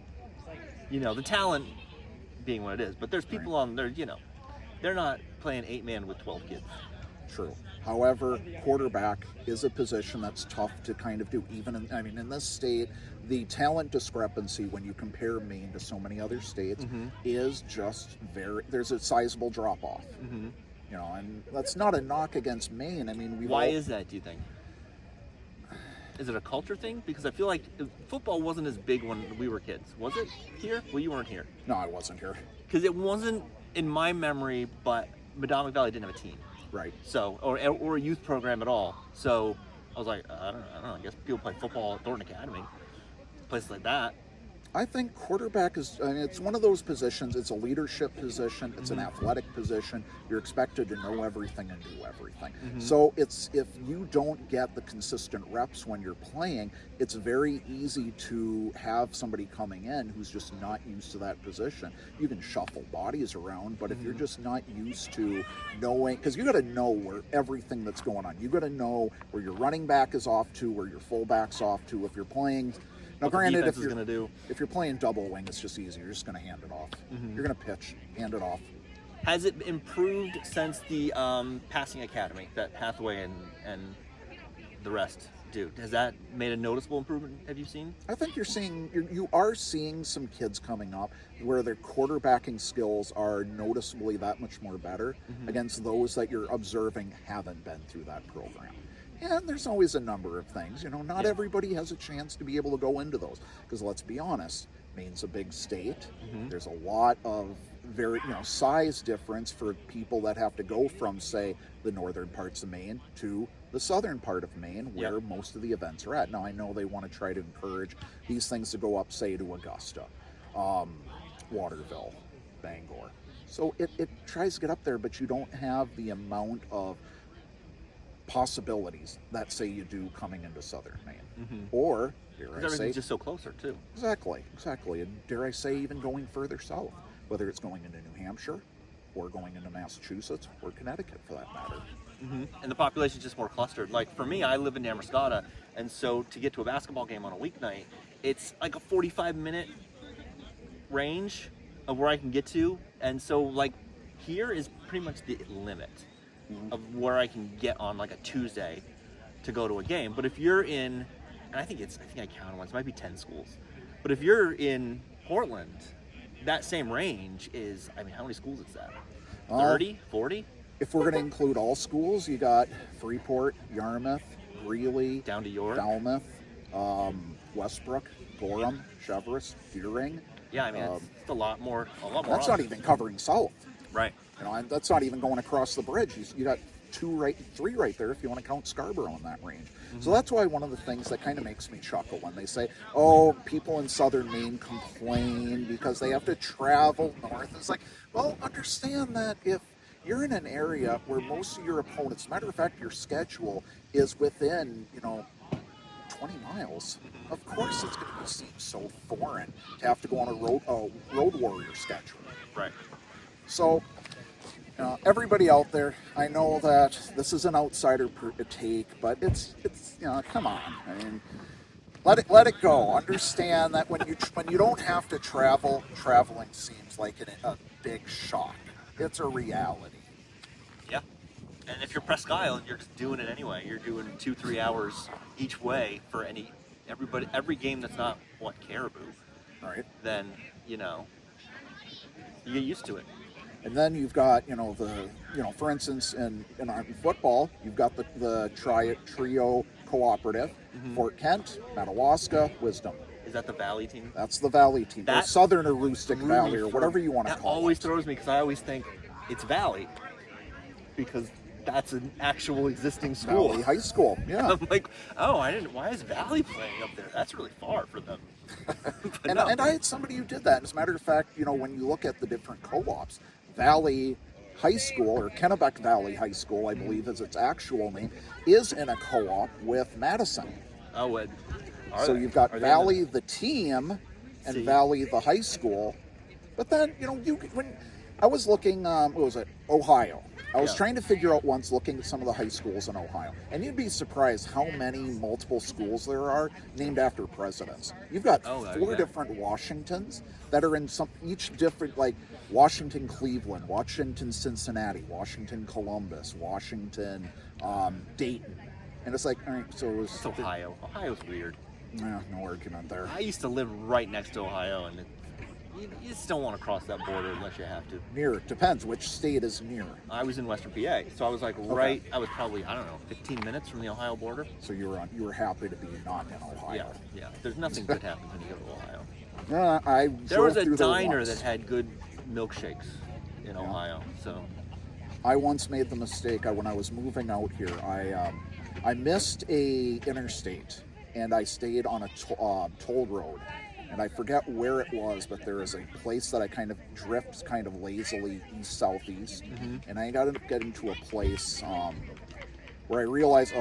the talent being what it is, but there's people on there, they're not playing 8-man with 12 kids. True. However, quarterback is a position that's tough to kind of do. Even in this state, the talent discrepancy when you compare Maine to so many other states is just there's a sizable drop off. And that's not a knock against Maine. I mean, Why is that, do you think? Is it a culture thing? Because I feel like football wasn't as big when we were kids. Was it here? Well, you weren't here. No, I wasn't here. Because it wasn't in my memory, but Madomic Valley didn't have a team. Right. So, or a youth program at all. So I was like, I don't know. I guess people play football at Thornton Academy, places like that. I think quarterback it's one of those positions. It's a leadership position. It's an athletic position. You're expected to know everything and do everything. So if you don't get the consistent reps when you're playing, it's very easy to have somebody coming in who's just not used to that position. You can shuffle bodies around, but if you're just not used to knowing, because you got to know where everything that's going on. You got to know where your running back is off to, where your fullback's off to. If you're playing. Now, granted, if you're playing double wing, it's just easy. You're just going to hand it off. You're going to pitch, hand it off. Has it improved since the passing academy that Hathaway and the rest do? Has that made a noticeable improvement? Have you seen? I think you are seeing some kids coming up where their quarterbacking skills are noticeably that much more better against those that you're observing haven't been through that program. And there's always a number of things, not everybody has a chance to be able to go into those. Because let's be honest, Maine's a big state. There's a lot of size difference for people that have to go from, say, the northern parts of Maine to the southern part of Maine, where most of the events are at. Now, I know they want to try to encourage these things to go up, say, to Augusta, Waterville, Bangor. So it tries to get up there, but you don't have the amount of possibilities that say you do coming into southern Maine, or everything's just so closer too. Exactly, and dare I say even going further south, whether it's going into New Hampshire or going into Massachusetts or Connecticut for that matter. And the population's just more clustered. Like for me, I live in Damascotta, and so to get to a basketball game on a weeknight, it's like a 45-minute range of where I can get to, and so like here is pretty much the limit of where I can get on like a Tuesday to go to a game. But if you're in, and I think I counted once, it might be 10 schools. But if you're in Portland, that same range is, how many schools is that? 30, 40? If we're going to include all schools, you got Freeport, Yarmouth, Greeley, down to York, Falmouth, Westbrook, Gorham, Cheverus, Deering. Yeah, it's a lot more. That's not even covering south. Right. And that's not even going across the bridge. You got three right there if you want to count Scarborough in that range. So that's why one of the things that kind of makes me chuckle when they say, oh, people in southern Maine complain because they have to travel north. It's like, well, understand that if you're in an area where most of your opponents, matter of fact, your schedule is within, 20 miles, of course it's going to seem so foreign to have to go on a road warrior schedule. Right. So Everybody out there, I know that this is an outsider take, but it's come on. I mean, let it go. Understand that when you don't have to travel, traveling seems like a big shock. It's a reality. Yeah. And if you're Presque Isle, you're just doing it anyway. You're doing 2-3 hours each way for every game that's not Caribou. Right. Then you get used to it. And then you've got, for instance, in football, you've got the trio cooperative, Fort Kent, Madawaska, Wisdom. Is that the Valley team? That's the Valley team, or Southern or Rustic Valley, or whatever you want to call it. That always throws me because I always think it's Valley because that's an actual existing school. Valley High School, yeah. I'm like, why is Valley playing up there? That's really far for them. And I had somebody who did that. As a matter of fact, when you look at the different co-ops, Valley High School, or Kennebec Valley High School, I believe is its actual name, is in a co-op with Madison. Oh, so you've got Valley the team and Valley the high school. But then, when I was looking, what was it, Ohio. I was trying to figure out once, looking at some of the high schools in Ohio, and you'd be surprised how many multiple schools there are named after presidents. You've got four different Washingtons that are in each different, like Washington Cleveland, Washington Cincinnati, Washington Columbus, Washington Dayton, and it's like, all right, so it was. It's Ohio. Ohio's weird. Yeah, no argument there. I used to live right next to Ohio, and you just don't want to cross that border unless you have to. Near, depends which state is near. I was in Western PA, so I was like I was probably, 15 minutes from the Ohio border. So you were happy to be not in Ohio. Yeah. There's nothing good happens when you go to Ohio. There was a diner that had good milkshakes in Ohio, so. I once made the mistake when I was moving out here. I missed a interstate, and I stayed on a toll road. And I forget where it was, but there is a place that I kind of drift kind of lazily east-southeast. And I ended up getting to a place where I realized,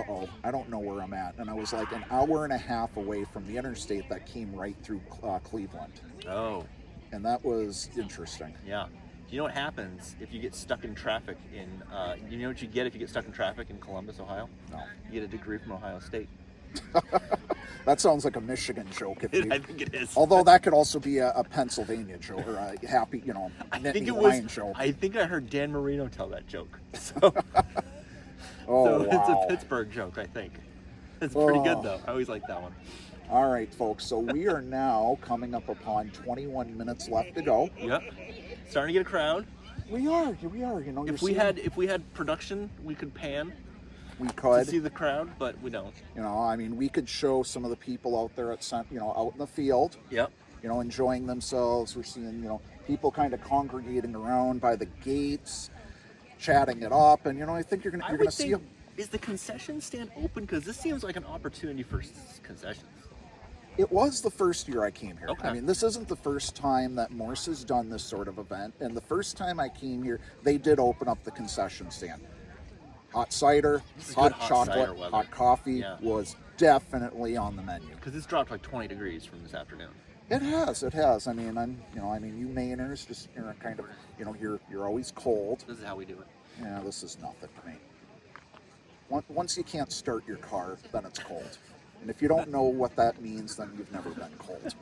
I don't know where I'm at. And I was like an hour and a half away from the interstate that came right through Cleveland. Oh. And that was interesting. Yeah. Do you know what happens if you get stuck in traffic you know what you get if you get stuck in traffic in Columbus, Ohio? No. You get a degree from Ohio State. That sounds like a Michigan joke. I think it is. Although that could also be a Pennsylvania joke, or a happy, Lion joke. I think I heard Dan Marino tell that joke. So, wow. It's a Pittsburgh joke, I think. It's pretty good, though. I always like that one. All right, folks. So we are now coming up upon 21 minutes left to go. Yep. Starting to get a crowd. We are. If we had production, we could pan. We could to see the crowd, but we don't. We could show some of the people out there out in the field. Yep. Enjoying themselves. We're seeing, people kind of congregating around by the gates, chatting it up, and I think you're gonna see them. Is the concession stand open? Because this seems like an opportunity for concessions. It was the first year I came here. Okay. I mean, this isn't the first time that Morse has done this sort of event, and the first time I came here, they did open up the concession stand. Hot cider, hot chocolate, hot coffee was definitely on the menu. Because it's dropped like 20 degrees from this afternoon. It has. I mean, you Mainers just kind of, you're always cold. This is how we do it. Yeah, this is nothing to me. Once you can't start your car, then it's cold. And if you don't know what that means, then you've never been cold.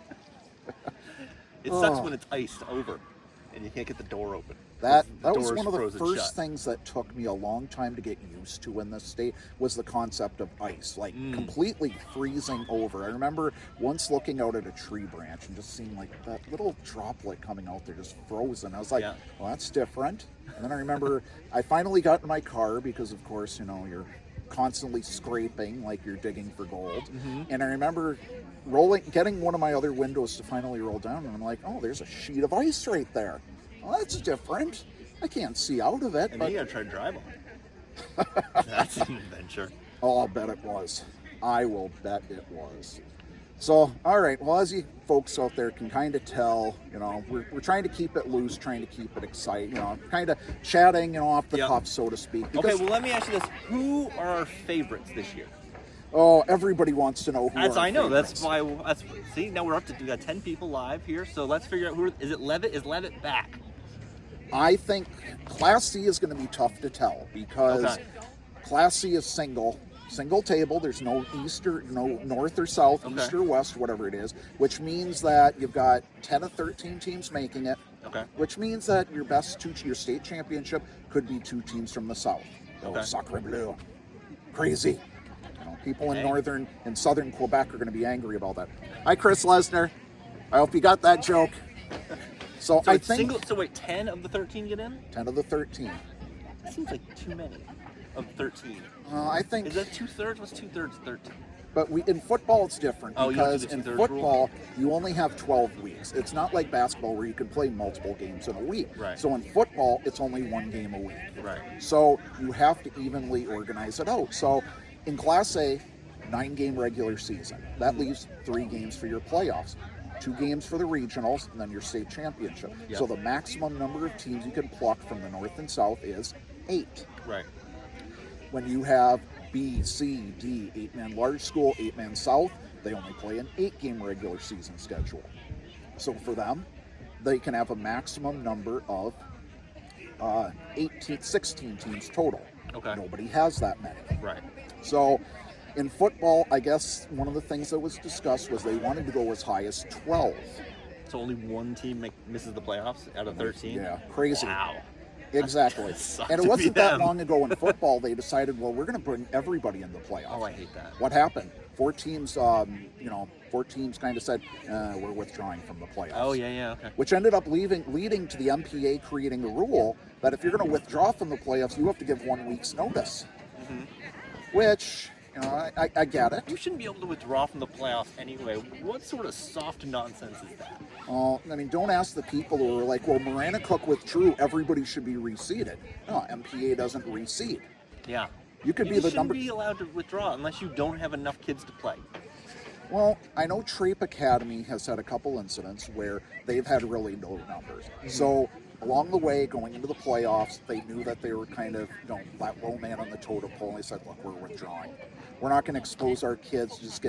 It sucks when it's iced over and you can't get the door open. That was one of the first things that took me a long time to get used to in this state, was the concept of ice, like completely freezing over. I remember once looking out at a tree branch and just seeing like that little droplet coming out there just frozen. I was like, well, that's different. And then I remember I finally got in my car because, of course, you're constantly scraping like you're digging for gold. And I remember getting one of my other windows to finally roll down, and I'm like, oh, there's a sheet of ice right there. Well, that's different. I can't see out of it. And then you gotta try to drive on. That's an adventure. Oh, I'll bet it was. I will bet it was. So, all right. Well, as you folks out there can kind of tell, we're trying to keep it loose, trying to keep it exciting, kind of chatting, off the cuff, so to speak. Okay, well, let me ask you this. Who are our favorites this year? Oh, everybody wants to know who I know. Favorites. That's why. See, now we're up to we got 10 people live here, so let's figure out who is it. Levitt? Is Levitt back? I think Class C is going to be tough to tell because Okay. Class C is single table. There's no east or no north or south, Okay. east or west, whatever it is, which means that you've got 10 of 13 teams making it. Okay. Which means that your your state championship could be 2 teams from the south. Okay. Oh, Sacre Bleu. Crazy. You know, people in Hey. northern and southern Quebec are going to be angry about that. Hi, Chris Lesnar. I hope you got that joke. So So I it's think single. So wait, 10 of the 13 get in? 10 of the 13. That seems like too many of 13. I think, Is that 2/3? What's 2/3 13? but in football it's different Oh, you have to because do the in two-thirds football you only have 12 weeks. It's not like basketball where you can play multiple games in a week. Right. So in football it's only 1 game a week. Right. So you have to evenly organize it out. So in Class A, 9-game regular season. That leaves 3 games for your playoffs. 2 games for the regionals, and then your state championship. Yep. So the maximum number of teams you can pluck from the north and south is 8. Right. When you have B, C, D, 8-man large school, 8-man south, they only play an 8-game regular season schedule. So for them, they can have a maximum number of 16 teams total. Okay. Nobody has that many. Right. So in football, I guess one of the things that was discussed was they wanted to go as high as 12. So only one team misses the playoffs out of 13? Yeah, crazy. Wow. Exactly. Sucks And it to be wasn't that them. long ago in football they decided, well, we're going to bring everybody in the playoffs. Oh, I hate that. What happened? 4 teams, 4 teams kind of said, we're withdrawing from the playoffs. Oh, yeah, okay. Which ended up leading to the MPA creating a rule that if you're going to withdraw from the playoffs, you have to give 1 week's notice. Mm-hmm. Which, I get it. You shouldn't be able to withdraw from the playoffs anyway. What sort of soft nonsense is that? Don't ask the people who are like, well, Marana Cook withdrew, everybody should be reseeded. No, MPA doesn't reseed. Yeah. You could be You the shouldn't number. be allowed to withdraw unless you don't have enough kids to play. Well, I know Trape Academy has had a couple incidents where they've had really low numbers. Mm-hmm. So along the way, going into the playoffs, they knew that they were kind of, that low man on the totem pole. And they said, look, we're withdrawing. We're not going to expose our kids to just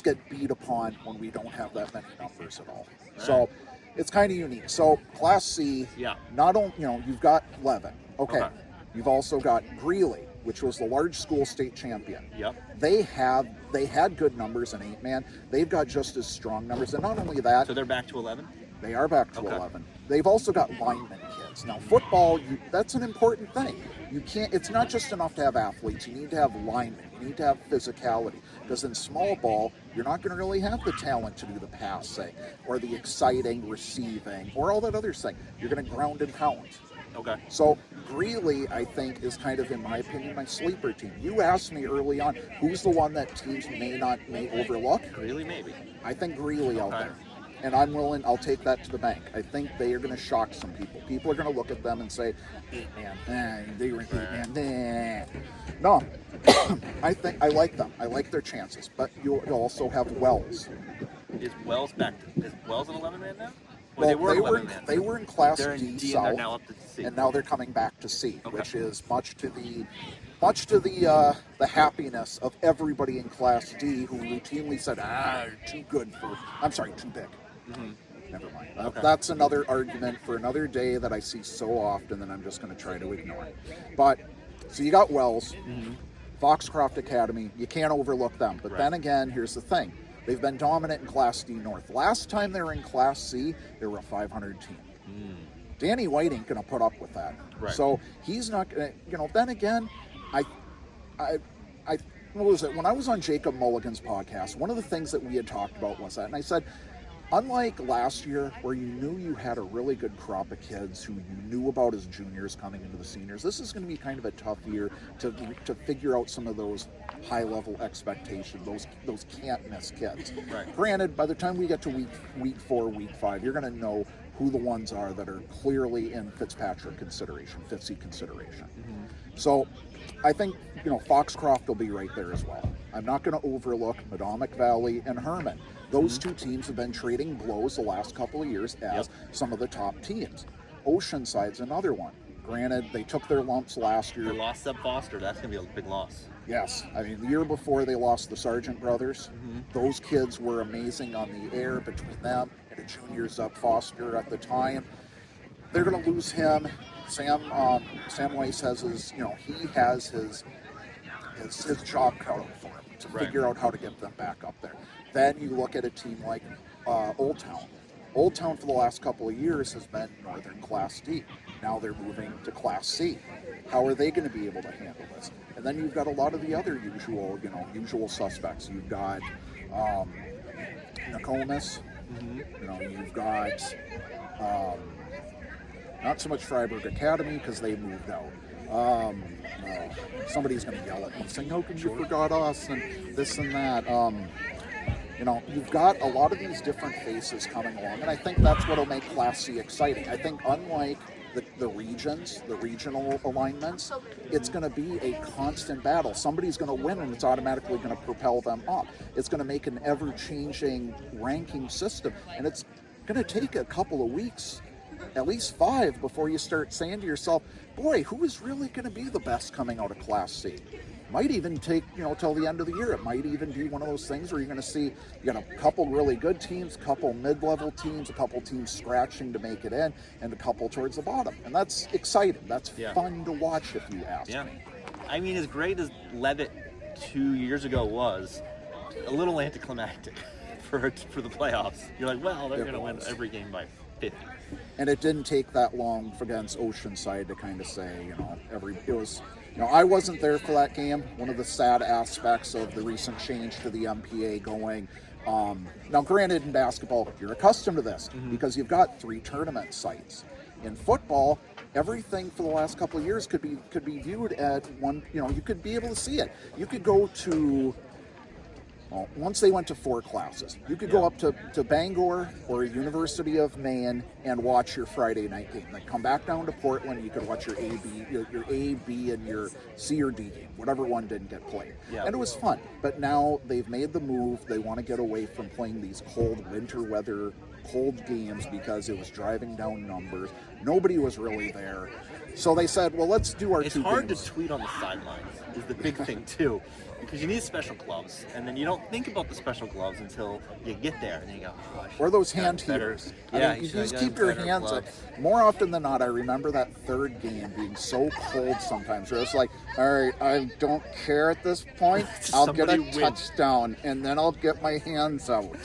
get beat upon when we don't have that many numbers at all. So it's kind of unique. So Class C, Yeah. not only, you've got 11. Okay. Okay. You've also got Greeley, which was the large school state champion. Yep. They had good numbers in 8-man. They've got just as strong numbers. And not only that, So they're back to 11? they are back to Okay. 11. They've also got lineman kids. Now, football, that's an important thing. It's not just enough to have athletes. You need to have linemen. You need to have physicality. Because in small ball, you're not going to really have the talent to do the passing or the exciting receiving or all that other thing. You're going to ground and pound. Okay. So Greeley, I think, is kind of, in my opinion, my sleeper team. You asked me early on, who's the one that teams may overlook? Really, maybe. I think Greeley out Okay. there. And I'll take that to the bank. I think they are going to shock some people. People are going to look at them and say, 8-man, they were 8-man. No, I like them. I like their chances. But you'll also have Wells. Is Wells back? Is Wells an 11-man now? Or Well, they were 11 man. they were in Class They're in D D and South, they're now up to C. and now they're coming back to C, Okay. which is much to the happiness of everybody in Class D who routinely said, too good for. I'm sorry, too big. Mm-hmm. Never mind. Okay. That's another argument for another day that I see so often that I'm just going to try to ignore. But so you got Wells, Foxcroft Academy. You can't overlook them. But Right. then again, here's the thing. They've been dominant in Class D North. Last time they were in Class C, they were a 500 team. Danny White ain't going to put up with that. Right. So he's not going to, then again, I, what was it? When I was on Jacob Mulligan's podcast, one of the things that we had talked about was that, and I said, unlike last year where you knew you had a really good crop of kids who you knew about as juniors coming into the seniors, this is going to be kind of a tough year to figure out some of those high-level expectations, those can't-miss kids. Right. Granted, by the time we get to week 4, week 5, you're going to know who the ones are that are clearly in Fitzpatrick consideration, Fitzy consideration. So I think, Foxcroft will be right there as well. I'm not going to overlook Madomic Valley and Herman. Those two teams have been trading blows the last couple of years as some of the top teams. Oceanside's another one. Granted, they took their lumps last They year. lost Seb Foster. That's going to be a big loss. Yes. I mean, the year before they lost the Sargent brothers. Those kids were amazing on the air between them and the juniors up Foster at the time. they're going to lose him. Sam Weiss has his, he has his job cut out for him to figure out how to get them back up there. Then you look at a team like Old Town. Old Town for the last couple of years has been Northern Class D. Now they're moving to Class C. How are they going to be able to handle this? And then you've got a lot of the other usual suspects. You've got Nokomis. You've got not so much Freiburg Academy because they moved out. Somebody's going to yell at me saying, "How come you forgot us?" and this and that. You've got a lot of these different faces coming along, and I think that's what'll make Class C exciting. I think unlike the regions, the regional alignments, it's going to be a constant battle. Somebody's going to win, and it's automatically going to propel them up. It's going to make an ever-changing ranking system, and it's going to take a couple of weeks, at least 5, before you start saying to yourself, boy, who is really going to be the best coming out of Class C? Might even take, till the end of the year. It might even be one of those things where you're going to see, a couple really good teams, a couple mid-level teams, a couple teams scratching to make it in, and a couple towards the bottom. And that's exciting. That's fun to watch, if you ask me. I mean, as great as Levitt 2 years ago was, a little anticlimactic for the playoffs. You're like, well, they're going to win every game by 50. And it didn't take that long against Oceanside to kind of say, I wasn't there for that game. One of the sad aspects of the recent change to the MPA going, now granted in basketball, you're accustomed to this because you've got 3 tournament sites. In football, everything for the last couple of years could be viewed at one, you could be able to see it. You could go to, once they went to 4 classes, you could go up to Bangor or University of Maine and watch your Friday night game. Then come back down to Portland, you could watch your A, B, and your C or D game, whatever one didn't get played. Yeah. And it was fun. But now they've made the move. They want to get away from playing these cold winter weather, cold games because it was driving down numbers. Nobody was really there. So they said, well, let's do our 2 games. It's hard to tweet on the sidelines is the big thing, too. Because you need special gloves, and then you don't think about the special gloves until you get there, and then you go, oh, or those hand heaters. You just keep your hands up. More often than not, I remember that 3rd game being so cold sometimes, where it's like, all right, I don't care at this point. I'll get a touchdown, and then I'll get my hands out.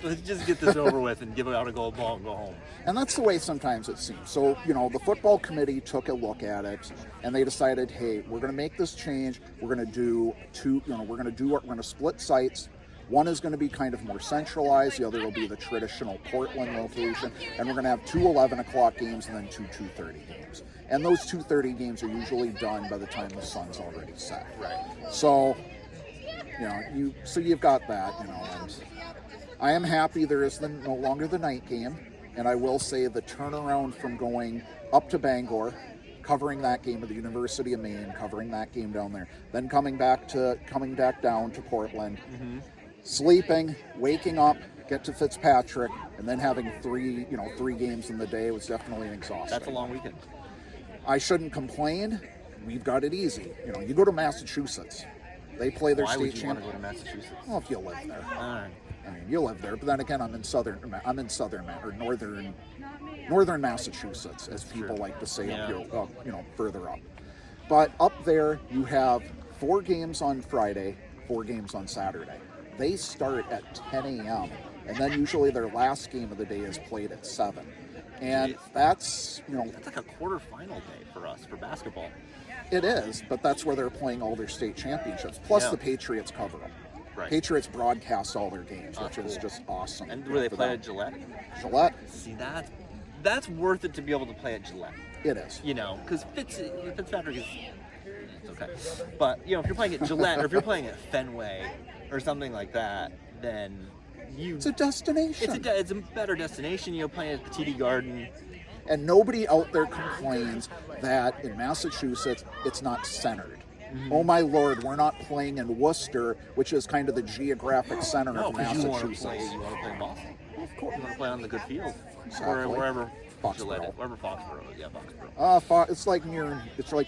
Let's just get this over with and give out a gold ball and go home. And that's the way sometimes it seems. So, the football committee took a look at it and they decided, hey, we're going to make this change. We're going to do we're going to split sites. One is going to be kind of more centralized. The other will be the traditional Portland location. And we're going to have 2 11 o'clock games and then 2 2:30 games. And those 2:30 games are usually done by the time the sun's already set. Right. So, you've got that, and I am happy there is no longer the night game, and I will say the turnaround from going up to Bangor, covering that game at the University of Maine, covering that game down there, then coming back down to Portland, sleeping, waking up, get to Fitzpatrick, and then having 3 games in the day was definitely an exhausting. That's a long weekend. I shouldn't complain. We've got it easy. You go to Massachusetts, they play their state championship. Why would you want to go to Massachusetts? Well, if you live there. All right. I mean, you live there, but then again, I'm in northern Massachusetts, as people like to say, further up. But up there, you have 4 games on Friday, 4 games on Saturday. They start at 10 a.m., and then usually their last game of the day is played at 7. And that's like a quarterfinal day for us for basketball. It is, but that's where they're playing all their state championships. Plus, the Patriots cover them. Right. Patriots broadcast all their games, which is just awesome. And where they play at Gillette? Gillette. See, that's worth it to be able to play at Gillette. It is. Because Fitzpatrick is... It's okay. But, if you're playing at Gillette or if you're playing at Fenway or something like that, then it's a destination. It's a better destination. Playing at the TD Garden. And nobody out there complains that in Massachusetts, it's not centered. Mm-hmm. Oh my Lord, we're not playing in Worcester, which is kind of the geographic center of Massachusetts. You want to play in Boston. Well, of course. You want to play on the good field. Exactly. Or wherever Foxborough. Wherever Foxborough is. Yeah, Foxborough. It's like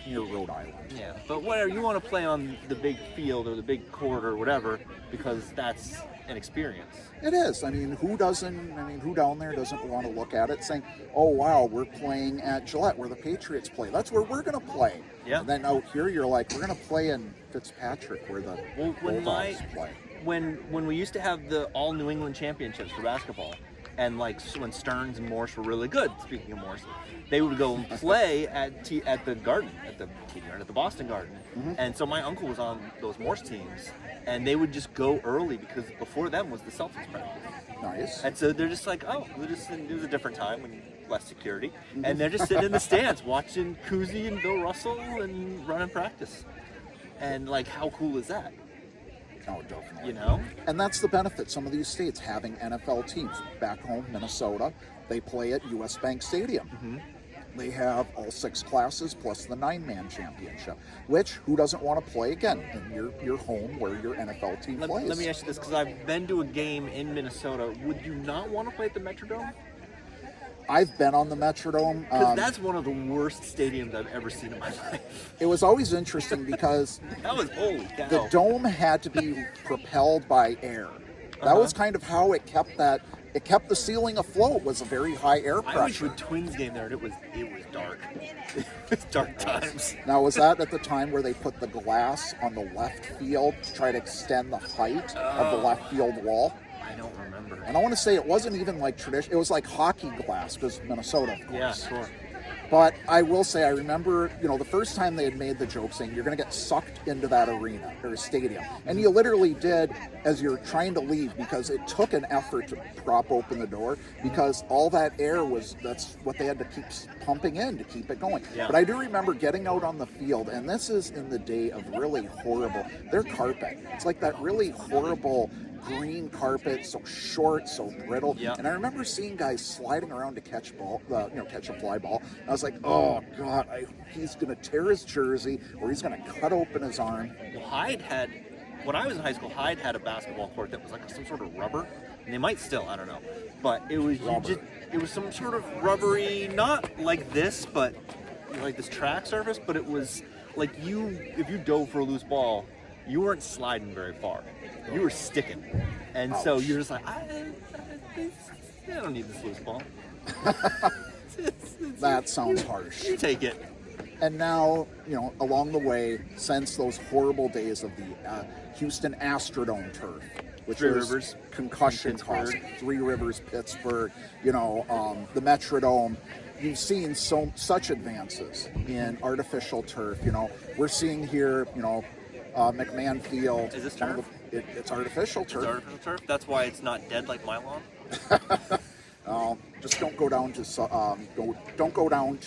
near Rhode Island. Yeah, but whatever, you want to play on the big field or the big court or whatever, because that's an experience. It is. I mean, who down there doesn't want to look at it saying, oh, wow, we're playing at Gillette where the Patriots play. That's where we're going to play. Yeah. And then out here, you're like, we're going to play in Fitzpatrick where the Bulldogs play. When we used to have the all New England championships for basketball, and like when Stearns and Morse were really good, speaking of Morse, they would go and play at the Garden, at the Boston Garden. Mm-hmm. And so my uncle was on those Morse teams, and they would just go early because before them was the Celtics practice. Nice. And so they're just like, oh, it was a different time when less security, and they're just sitting in the stands watching Cousy and Bill Russell and running practice. And like, how cool is that? Oh, definitely. You know? And that's the benefit. Some of these states having NFL teams. Back home, Minnesota, they play at US Bank Stadium. Mm-hmm. They have all 6 classes plus the 9-man championship, which who doesn't want to play again in your home where your NFL team plays? Let me ask you this, because I've been to a game in Minnesota. Would you not want to play at the Metrodome? I've been on the Metrodome. Because that's one of the worst stadiums I've ever seen in my life. It was always interesting because that was holy cow. The dome had to be propelled by air. That was kind of how it kept the ceiling afloat. Was a very high air pressure. I went to a Twins game there, and it was dark. It was dark times. Now, was that at the time where they put the glass on the left field to try to extend the height of the left field wall? I don't remember. And I want to say it wasn't even like traditional. It was like hockey glass because Minnesota, of course. Yeah, sure. But I will say, I remember, the first time they had made the joke saying you're going to get sucked into that arena or stadium. And you literally did as you're trying to leave because it took an effort to prop open the door because all that air that's what they had to keep pumping in to keep it going. Yeah. But I do remember getting out on the field, and this is in the day of really horrible, their carpet. It's like that really horrible green carpet, so short, so brittle. Yeah. And I remember seeing guys sliding around to catch a fly ball. And I was like, oh God, he's going to tear his jersey or he's going to cut open his arm. Well, when I was in high school, Hyde had a basketball court that was like some sort of rubber. And they might still, I don't know. But it was it was some sort of rubbery, not like this, but like this track surface, but it was like if you dove for a loose ball, you weren't sliding very far. You were sticking. And so you're just like, I don't need this loose ball. That sounds harsh. You take it. And now, along the way, since those horrible days of the Houston Astrodome turf, which Three was Rivers, concussion caused, Three Rivers, Pittsburgh, the Metrodome, you've seen such advances in artificial turf. We're seeing here, McMahon Field. Is this turf? It's artificial turf. It's artificial turf? That's why it's not dead like my lawn? Just don't go down to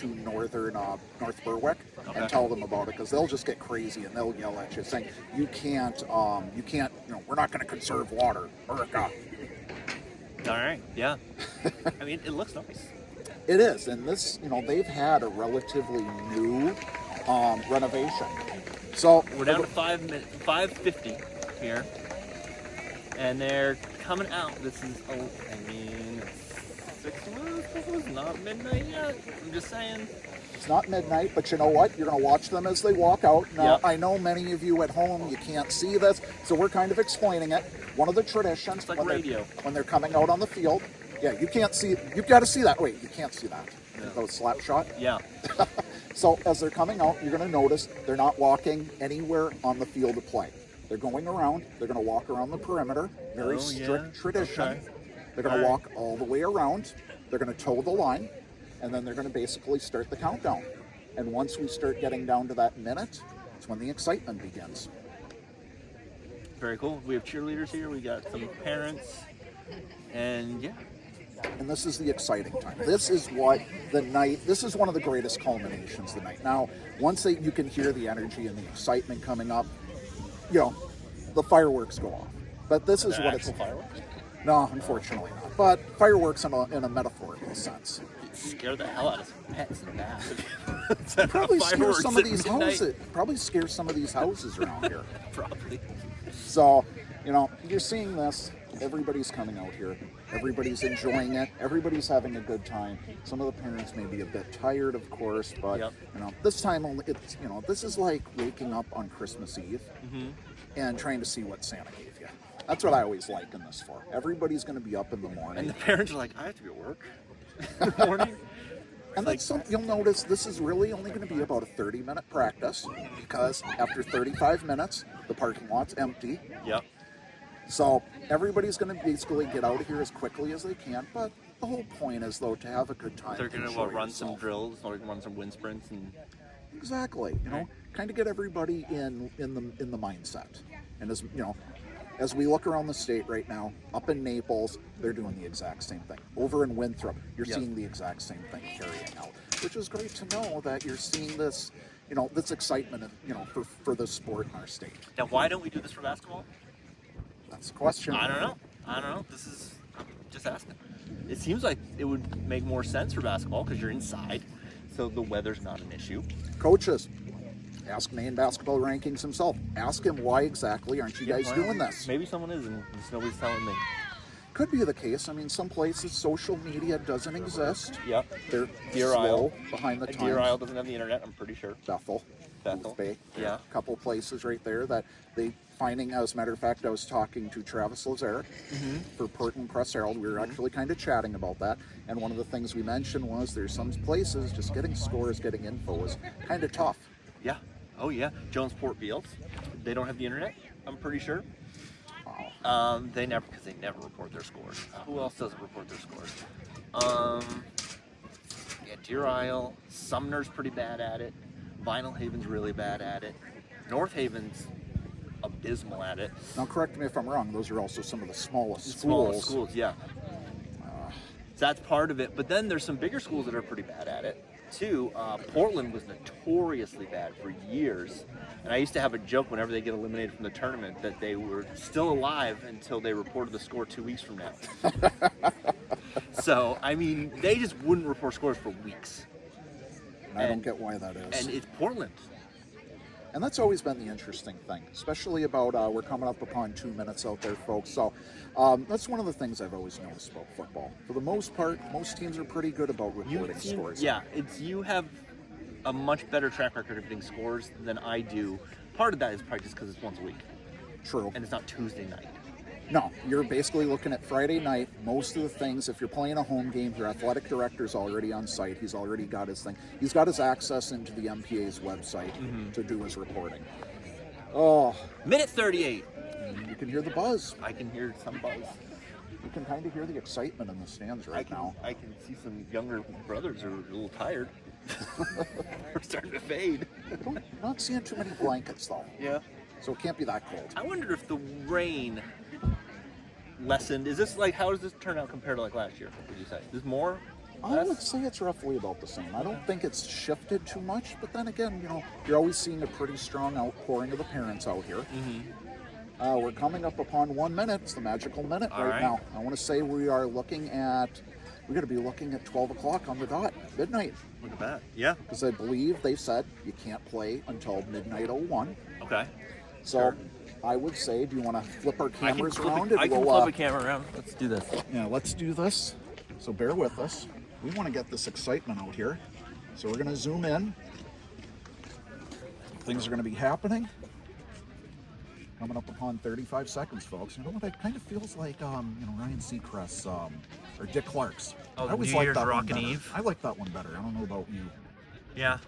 northern North Berwick and tell them about it because they'll just get crazy and they'll yell at you saying you can't we're not going to conserve water. All right, yeah. I mean, it looks nice. It is, and this they've had a relatively new renovation. So we're down to 5:50 here, and they're coming out. This is it's 6 minutes. It's not midnight yet. I'm just saying. It's not midnight, but you know what? You're going to watch them as they walk out. Now, Yep. I know many of you at home, you can't see this, so we're kind of explaining it. One of the traditions It's like radio. When they're coming out on the field, you can't see. You've got to see that. Wait, you can't see that. That was slap shot. Yeah. So as they're coming out, you're going to notice they're not walking anywhere on the field of play. They're going around. They're going to walk around the perimeter. Very strict tradition. Okay. They're going to walk all the way around. They're going to toe the line, and then they're going to basically start the countdown. And once we start getting down to that minute, it's when the excitement begins. Very cool. We have cheerleaders here. We got some parents, and yeah. And this is the exciting time. This is one of the greatest culminations of the night. Now, once you can hear the energy and the excitement coming up, the fireworks go off. But this is what it's. Fireworks? No, unfortunately not. But fireworks in a metaphorical sense. Scare the hell out of some pets in that. Probably scare some of these houses. Probably scare some of these houses around here. Probably. So, you're seeing this. Everybody's coming out here. Everybody's enjoying it. Everybody's having a good time. Some of the parents may be a bit tired, of course, but this time it's this is like waking up on Christmas Eve and trying to see what Santa gave you. That's what I always liken this for. Everybody's going to be up in the And morning. the parents are like, I have to be at work in the morning. And that's something you'll notice. This is really only going to be about a 30-minute practice because after 35 minutes, the parking lot's empty. Yep. So everybody's going to basically get out of here as quickly as they can. But the whole point is, though, to have a good time. They're going to enjoy run some yourself. drills, or run some wind sprints, and Exactly. You know, kind of get everybody in the mindset. And as we look around the state right now, up in Naples, they're doing the exact same thing. Over in Winthrop, you're seeing the exact same thing carrying out, which is great to know that you're seeing this, this excitement, for the sport in our state. Now, why don't we do this for basketball? That's the question. I don't know. I'm just asking. It seems like it would make more sense for basketball because you're inside, so the weather's not an issue. Coaches, ask Maine Basketball Rankings himself. Ask him why exactly aren't you guys doing this? Maybe someone is, and just nobody's telling me. Could be the case. I mean, some places social media doesn't exist. Yep. They're Deer slow Isle. behind the times. Deer Isle doesn't have the internet, I'm pretty sure. Bethel. Bethel. Bay. Yeah. A couple places right there that they finding. As a matter of fact, I was talking to Travis Lazare for Portland Press Herald. We were actually kind of chatting about that, and one of the things we mentioned was there's some places just getting scores, getting info is kind of tough. Yeah. Oh yeah. Jonesport Fields. They don't have the internet, I'm pretty sure. They never report their scores. Who else doesn't report their scores? Yeah, Deer Isle. Sumner's pretty bad at it. Vinyl Haven's really bad at it. North Haven's abysmal at it. Now, correct me if I'm wrong. Those are also some of the smallest Smaller schools. schools, yeah. So that's part of it. But then there's some bigger schools that are pretty bad at it too. Portland was notoriously bad for years. And I used to have a joke whenever they get eliminated from the tournament that they were still alive until they reported the score 2 weeks from now. So, I mean, they just wouldn't report scores for weeks. I don't get why that is. And it's Portland. And that's always been the interesting thing, especially about we're coming up upon 2 minutes out there, folks. So that's one of the things I've always noticed about football. For the most part, most teams are pretty good about reporting scores. Yeah, you have a much better track record of getting scores than I do. Part of that is probably just because it's once a week. True. And it's not Tuesday night. No, you're basically looking at Friday night. Most of the things, if you're playing a home game, your athletic director's already on site. He's already got his thing. He's got his access into the MPA's website to do his reporting. Oh. Minute 38. You can hear the buzz. I can hear some buzz. You can kind of hear the excitement in the stands right now. I can see some younger brothers are a little tired. We're starting to fade. Not seeing too many blankets, though. Yeah. So it can't be that cold. I wonder if the rain lessened. Is this like, how does this turn out compared to like last year, would you say? Is this more? I Less? would say it's roughly about the same. I don't think it's shifted too much, but then again, you're always seeing a pretty strong outpouring of the parents out here. We're coming up upon 1 minute. It's the magical minute right now. I want to say we're going to be looking at 12 o'clock on the dot, midnight. Look at that. Yeah. Because I believe they said you can't play until midnight 01. Okay. So Sure. I would say, do you want to flip our cameras around? I can flip a camera around. Let's do this. Yeah, let's do this. So bear with us. We want to get this excitement out here. So we're going to zoom in. Things are going to be happening. Coming up upon 35 seconds, folks. You know what? It kind of feels like, Ryan Seacrest's, or Dick Clark's. Oh, I always New liked Year's that one Rockin' better. Eve. I like that one better. I don't know about you. Yeah.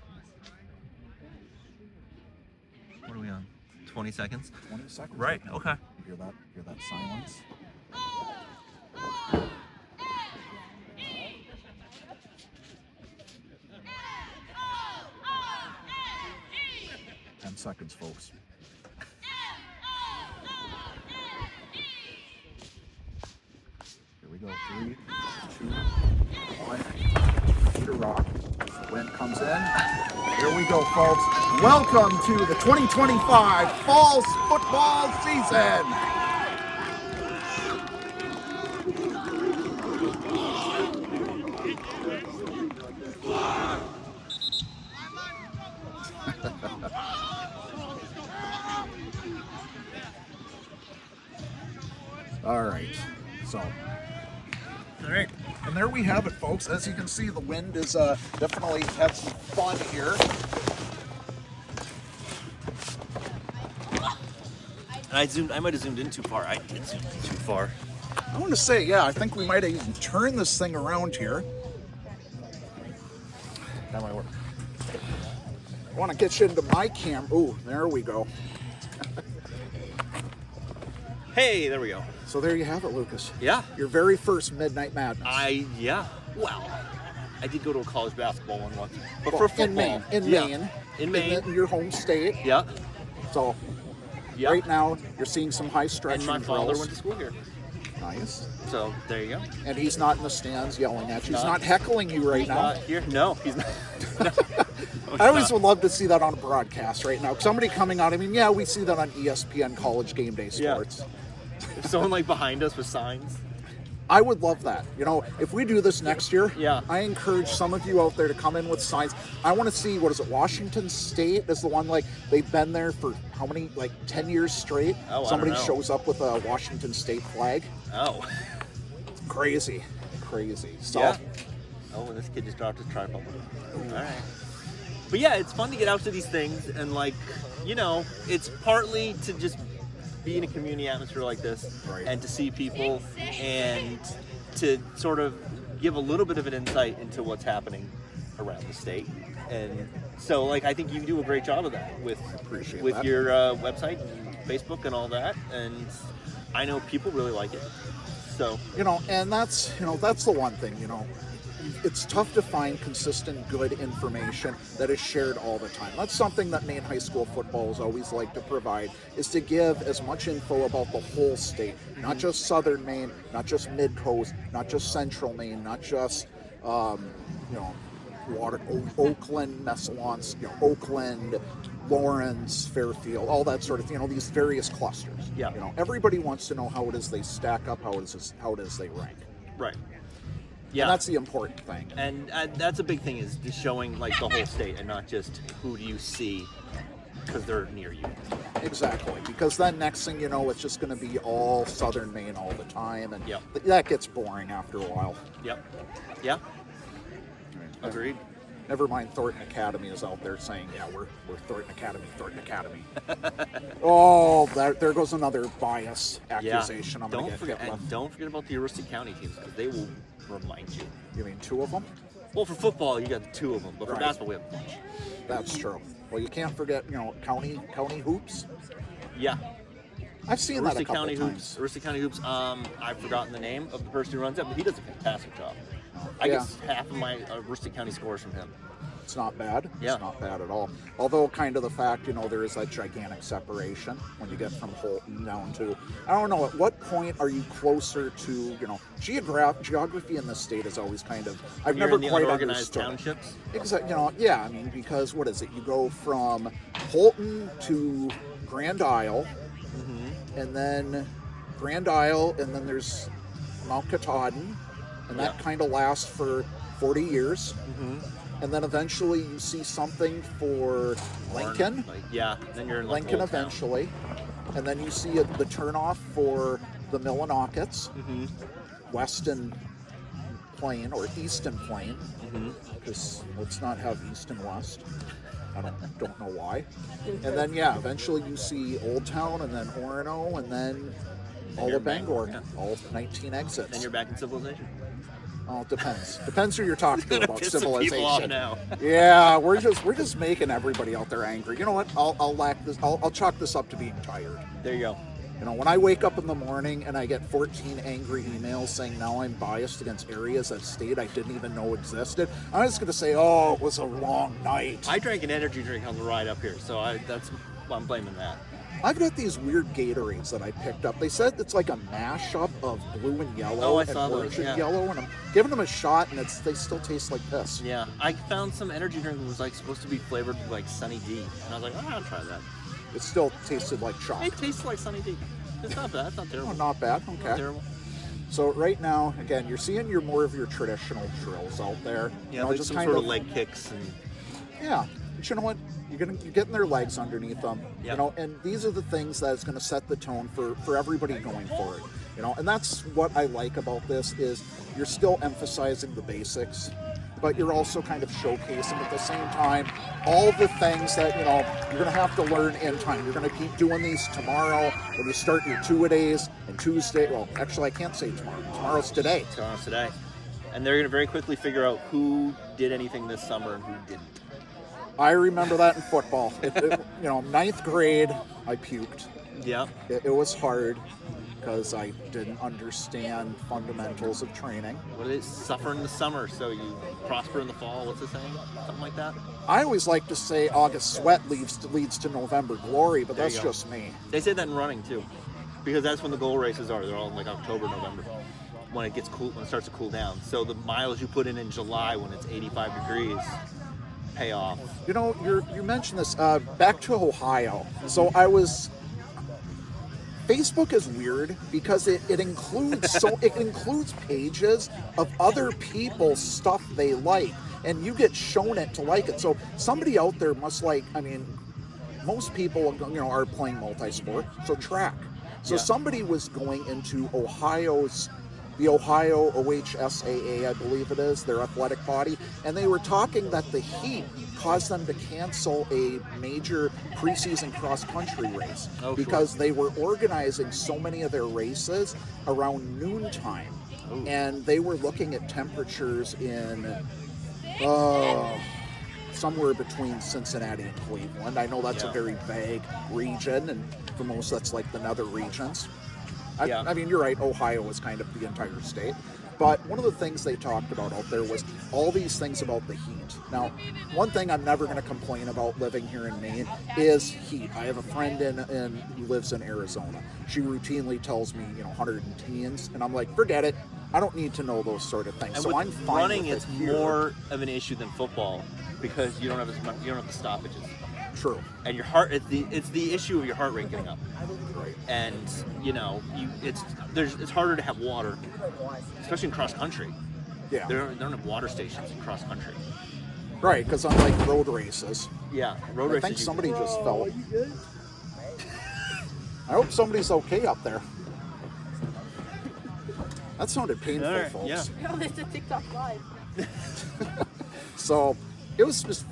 What are we on? 20 seconds? 20 seconds. Right, okay. Hear that silence? Ten seconds, folks. Here we go. 3, 2, 1. Peter Rock. Wind comes in. Here we go, folks. Welcome to the 2025 Falls football season. All right. So. All right. And there we have it, folks. As you can see, the wind is definitely had some fun here. And I might have zoomed in too far. I did zoom in too far. I want to say, yeah, I think we might have even turned this thing around here. That might work. I want to get you into my cam. Ooh, there we go. Hey, there we go. So there you have it, Lucas. Yeah. Your very first Midnight Madness. Well, I did go to a college basketball one once. But Well, for football. in Maine. In Maine. In your home state. Yeah. So Yeah. right now, you're seeing some high stretching And my father drills. went to school here. Nice. So there you go. And he's not in the stands yelling at you. He's not heckling you right now. Not here? No, he's not. No. I always would love to see that on a broadcast right now. Somebody coming out. I mean, yeah, we see that on ESPN College Game Day Sports. If someone like behind us with signs. I would love that. You know, if we do this next year, Yeah. I encourage some of you out there to come in with signs. I want to see, what is it, Washington State is the one, like, they've been there for how many, like 10 years straight? Oh, I don't Somebody know. shows up with a Washington State flag. Oh. Crazy. So, Yeah. Oh, and this kid just dropped his tripod. All right. But yeah, it's fun to get out to these things and, like, you know, it's partly to just be in a community atmosphere like this Right. and to see people and to sort of give a little bit of an insight into what's happening around the state. And so, like, I think you do a great job of that with Appreciate with that. your website and Facebook and all that. And I know people really like it. So and that's the one thing, it's tough to find consistent good information that is shared all the time. That's something that Maine high school football has always liked to provide, is to give as much info about the whole state, not just southern Maine, not just mid-coast, not just central Maine, not just Oakland, Messalance, Oakland, Lawrence, Fairfield, all that sort of these various clusters. Yeah. Everybody wants to know how it is they stack up, how it is they rank. right. Yeah. And that's the important thing. And that's a big thing, is just showing like the whole state and not just who do you see because they're near you. Exactly, because then next thing you know, it's just going to be all southern Maine all the time, and Yep. that gets boring after a while. Yep. Yeah. Agreed. Never mind, Thornton Academy is out there saying, yeah, we're Thornton Academy. Oh, there goes another bias accusation. Yeah. I'm going to Don't get forget, hit and with. don't forget about the Aroostook County teams, because they will remind you. You mean two of them? Well, for football, you got the two of them, but for Right. basketball, we have a bunch. That's true. Well, you can't forget, county hoops. Yeah. I've seen that a Aroostook couple County times. hoops. Aroostook County hoops. I've forgotten the name of the person who runs it, but he does a fantastic job. I Yeah. get half of my Aroostook County scores from him. It's not bad. Yeah. It's not bad at all. Although, kind of the fact, there is that gigantic separation when you get from Holton down to, I don't know, at what point are you closer to, geography in this state is always kind of, I've You're never in the quite unorganized understood. townships. Exactly. Yeah, I mean, because what is it? You go from Holton to Grand Isle, and then Grand Isle, and then there's Mount Katahdin, and that Yeah. kind of lasts for 40 years. And then eventually you see something for Lincoln, Then you're in like Lincoln Old Town. eventually, and then you see the turnoff for the Millinockets, Weston Plain or Easton Plain, because let's not have East and West. I don't know why. And then eventually you see Old Town, and then Orono, and then all you're of Bangor, yeah. all 19 exits. Then you're back in civilization. Oh, it depends. Depends who you're talking to about Piss some people off civilization. now. Yeah, we're just making everybody out there angry. You know what? I'll chalk this up to being tired. There you go. When I wake up in the morning and I get 14 angry emails saying now I'm biased against areas of state I didn't even know existed, I'm just gonna say, oh, it was a long night. I drank an energy drink on the ride up here, so I'm blaming that. I've got these weird Gatorades that I picked up. They said it's like a mashup of blue and yellow Oh, I and saw those, orange and yeah. yellow, and I'm giving them a shot, and they still taste like piss. Yeah, I found some energy drink that was like supposed to be flavored with like Sunny D, and I was like, oh, I'll try that. It still tasted like chalk. It tastes like Sunny D. It's not bad. It's not terrible. Oh, not bad. Not Okay. terrible. So right now, again, you're seeing more of your traditional drills out there. Yeah, like some sort of leg kicks and Yeah, but you know what? You're getting their legs underneath them. Yep. And these are the things that is going to set the tone for everybody going forward. And that's what I like about this is you're still emphasizing the basics, but you're also kind of showcasing at the same time all the things that, you're going to have to learn in time. You're going to keep doing these tomorrow when you start your two-a-days, and Tuesday, well, actually I can't say tomorrow. Tomorrow's today. Tomorrow's today. And they're going to very quickly figure out who did anything this summer and who didn't. I remember that in football. Ninth grade, I puked. Yeah. It was hard because I didn't understand fundamentals of training. What is it? Suffer in the summer, so you prosper in the fall. What's the saying? Something like that? I always like to say August sweat leads to November glory, but There that's you go. just me. They say that in running, too. Because that's when the goal races are. They're all in like October, November. When it gets cool, when it starts to cool down. So the miles you put in July when it's 85 degrees pay off. You mentioned this. Back to Ohio. So Facebook is weird because it includes it includes pages of other people's stuff they like, and you get shown it to like it. So somebody out there must like. I mean, most people are playing multi-sport, so track. So somebody was going into the Ohio OHSAA, I believe it is, their athletic body, and they were talking that the heat caused them to cancel a major preseason cross-country race because they were organizing so many of their races around noontime, and they were looking at temperatures in somewhere between Cincinnati and Cleveland. I know that's a very vague region, and for most that's like the nether regions. I mean, you're right, Ohio is kind of the entire state. But one of the things they talked about out there was all these things about the heat. Now, one thing I'm never going to complain about living here in Maine is heat. I have a friend who lives in Arizona. She routinely tells me, 100 and teens, and I'm like, forget it. I don't need to know those sort of things. And so with I'm fine running, with it's it here. more of an issue than football because you don't have the stoppages. True. And your heart, it's the issue of your heart rate getting up. Right. And it's harder to have water, especially in cross country. Yeah. They don't have water stations in cross country. Right, because unlike road races, Yeah, road I races. think somebody just fell. I hope somebody's okay up there. That sounded painful, All right, folks. yeah. No, it's a TikTok live. So it was just,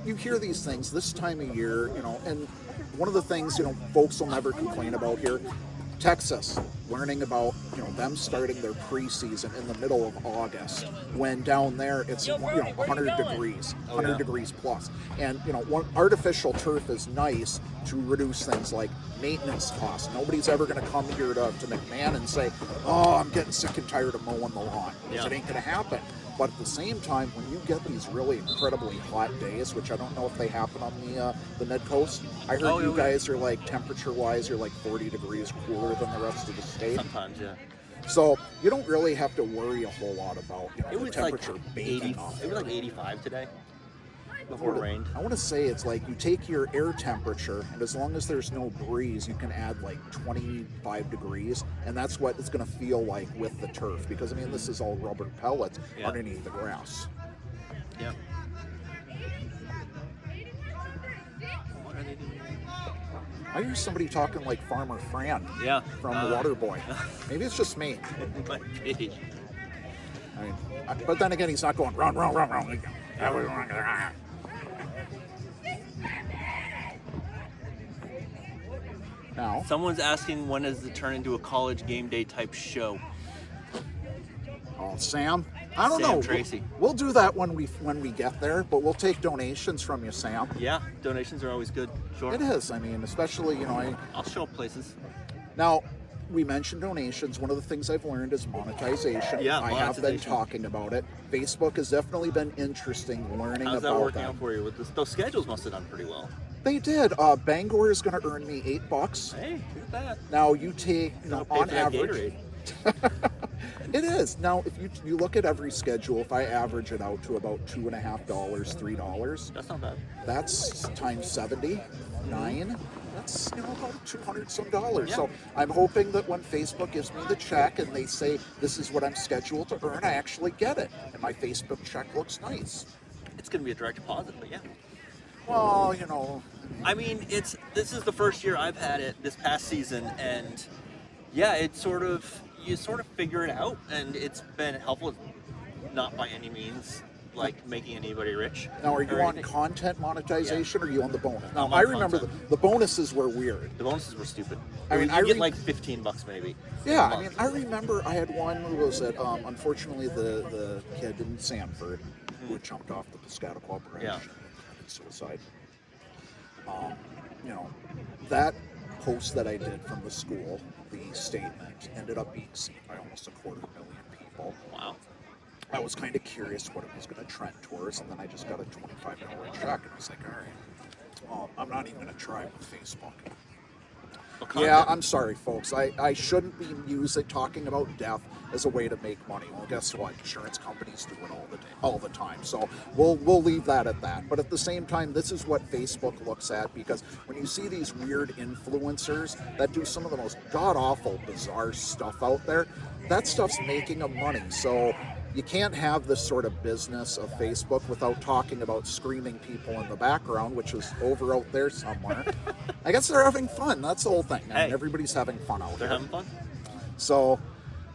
you hear these things this time of year, and one of the things, folks will never complain about here, Texas, learning about, them starting their preseason in the middle of August, when down there it's, 100 degrees, 100 degrees plus. And, artificial turf is nice to reduce things like maintenance costs. Nobody's ever going to come here to McMahon and say, oh, I'm getting sick and tired of mowing the lawn. Because it ain't going to happen. But at the same time, when you get these really incredibly hot days, which I don't know if they happen on the Mid Coast, I heard you guys are like, temperature-wise, you're like 40 degrees cooler than the rest of the state. Sometimes, yeah. So you don't really have to worry a whole lot about It the was like temperature 80. baking off. It was like 85 today before it rained. I want to say it's like you take your air temperature, and as long as there's no breeze, you can add like 25 degrees, and that's what it's going to feel like with the turf. Because, I mean, this is all rubber pellets underneath the grass. Yeah. What are they doing? I hear somebody talking like Farmer Fran from The Water Boy. Maybe it's just me. It might be. I mean, but then again, he's not going run, run, run, run. Now, Someone's asking when does it turn into a college game day type show? oh, Sam, I don't Sam know. Tracy. We'll do that when we get there, but we'll take donations from you, Sam. Yeah, donations are always good. Sure. It is. I mean, especially, I'll show up places. now, we mentioned donations. One of the things I've learned is monetization. Yeah, I have been monetization. talking about it. Facebook has definitely been interesting learning How's that about working out for you? With this, those schedules must have done pretty well. They did. Bangor is going to earn me $8. Hey, look at that. Now you take, Gotta pay on for that average. Gatorade. It is. Now, if you look at every schedule, if I average it out to about $2.50, $3, That's not bad. that's times 79. That's about $200 some dollars. Yeah. So I'm hoping that when Facebook gives me the check and they say this is what I'm scheduled to earn, I actually get it, and my Facebook check looks nice. It's going to be a direct deposit, but yeah. Well, I mean, this is the first year I've had it this past season, and yeah, you sort of figure it out, and it's been helpful. Not by any means like making anybody rich. Now, are you or on anything. content monetization or are you on the bonus? No, Now, I'm I on remember content. the bonuses were weird. The bonuses were stupid. I mean, you get like $15 maybe. Yeah, a I month. mean, I remember I had one who was at, unfortunately, the kid in Sanford who had jumped off the Piscataqua Bridge Yeah. and committed suicide. You know, that post that I did from the school, the statement, ended up being seen by almost 250,000 people. Wow. I was kind of curious what it was going to trend towards, and then I just got a $25 check, and I was like, all right, I'm not even going to try with Facebook. Well, Yeah, content- I'm sorry, folks. I shouldn't be talking about death as a way to make money. Well, guess what? Insurance companies do it all the time. So we'll leave that at that. But at the same time, this is what Facebook looks at, because when you see these weird influencers that do some of the most god-awful, bizarre stuff out there, that stuff's making them money. So you can't have this sort of business of Facebook without talking about screaming people in the background, which is over out there somewhere. I guess they're having fun. That's the whole thing. I mean, Hey. everybody's having fun out They're there. having fun. So,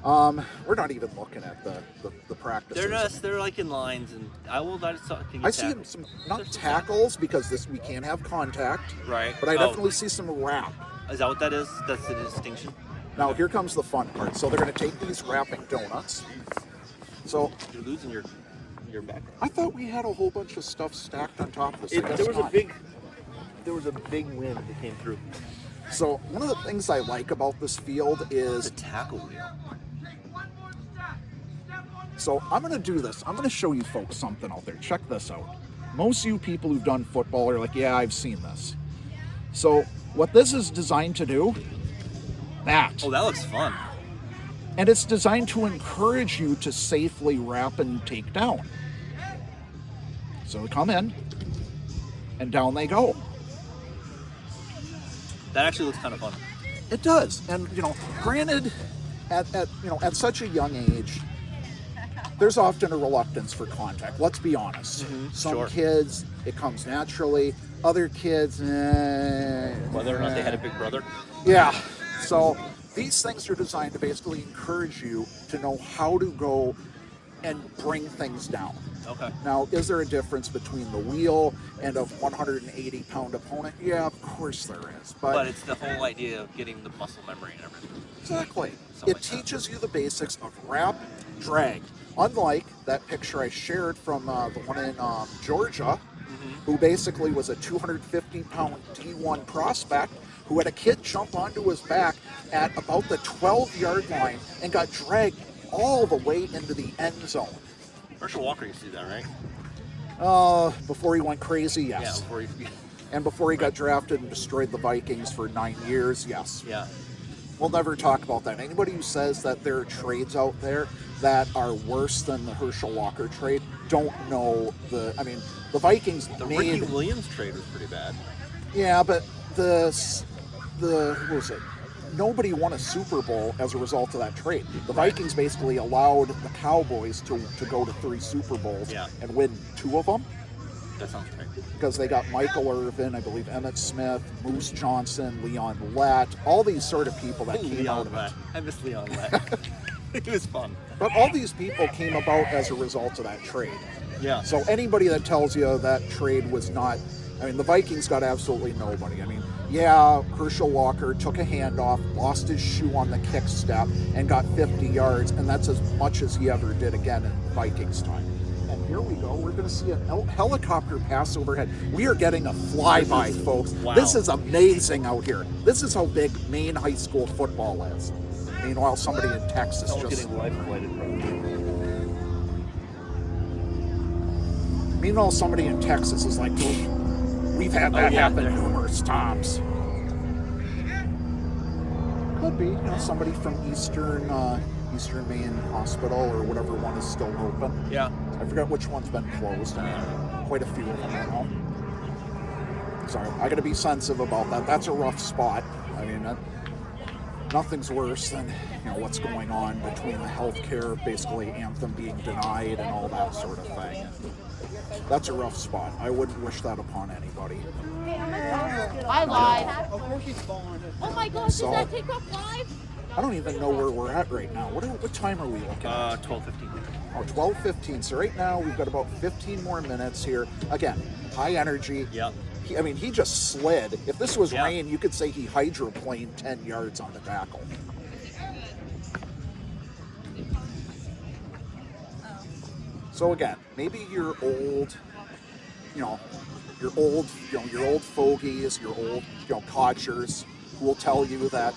we're not even looking at the practices. They're like in lines, and I will. Can you I see tackle? some, not tackles, because we can't have contact, Right. but I Oh. definitely see some wrap. Is that what that is? That's the distinction. Now, here comes the fun part. So they're going to take these wrapping donuts. So You're losing your background. I thought we had a whole bunch of stuff stacked on top of this. I guess There was not. a big wind that came through. So one of the things I like about this field is, The tackle wheel. so I'm going to do this. I'm going to show you folks something out there. Check this out. Most of you people who've done football are like, yeah, I've seen this. So what this is designed to do, that. Oh, that looks fun. And it's designed to encourage you to safely wrap and take down. So we come in, and down they go. That actually looks kind of fun. It does. And, granted, at such a young age, there's often a reluctance for contact. Let's be honest. Some sure. kids, it comes naturally. Other kids, Whether or not they had a big brother. Yeah. So these things are designed to basically encourage you to know how to go and bring things down. Okay. Now, is there a difference between the wheel and a 180-pound opponent? Yeah, of course there is. But it's the whole idea of getting the muscle memory and everything. Exactly. Something It like that. teaches you the basics of wrap, drag. Unlike that picture I shared from the one in Georgia, who basically was a 250-pound D1 prospect who had a kid jump onto his back at about the 12-yard line and got dragged all the way into the end zone. Herschel Walker used to do that, right? Before he went crazy, Yeah. yes. Before he, And before he got drafted and destroyed the Vikings for 9 years, yes. yeah. We'll never talk about that. Anybody who says that there are trades out there that are worse than the Herschel Walker trade don't know the Vikings The made... Ricky Williams trade was pretty bad. Yeah, but the what was it? Nobody won a Super Bowl as a result of that trade. The Vikings basically allowed the Cowboys to go to 3 Super Bowls Yeah. and win 2 of them That sounds right. because they got Michael Irvin, I believe Emmett Smith, Moose Johnson, Leon Lett, all these sort of people that came out Leon of Lett. it. I miss Leon Lett. It was fun. But all these people came about as a result of that trade. Yeah. So anybody that tells you that trade was not, the Vikings got absolutely nobody. Yeah, Herschel Walker took a handoff, lost his shoe on the kick step, and got 50 yards, and that's as much as he ever did again in Vikings time. And here we go. We're going to see a helicopter pass overhead. We are getting a flyby, folks. Wow. This is amazing out here. This is how big Maine high school football is. Meanwhile, somebody in Texas Someone just... getting life flighted from. Meanwhile, somebody in Texas is like, we've had that yeah, happen they're- numerous times. Could be, somebody from Eastern Maine Hospital or whatever one is still open. Yeah. I forgot which one's been closed. Quite a few of them now. Sorry, I got to be sensitive about that. That's a rough spot. Nothing's worse than what's going on between the healthcare, basically anthem being denied and all that sort of thing. That's a rough spot. I wouldn't wish that upon anybody. I lied. Oh my gosh, So- did that take off live? No, I don't even know where we're at right now. What time are we looking at? 12:15. Oh, 12:15. So right now we've got about 15 more minutes here. Again, high energy. Yep. He just slid. If this was Yeah. rain, you could say he hydroplaned 10 yards on the tackle. So again, maybe your old fogies, your old, codgers who will tell you that,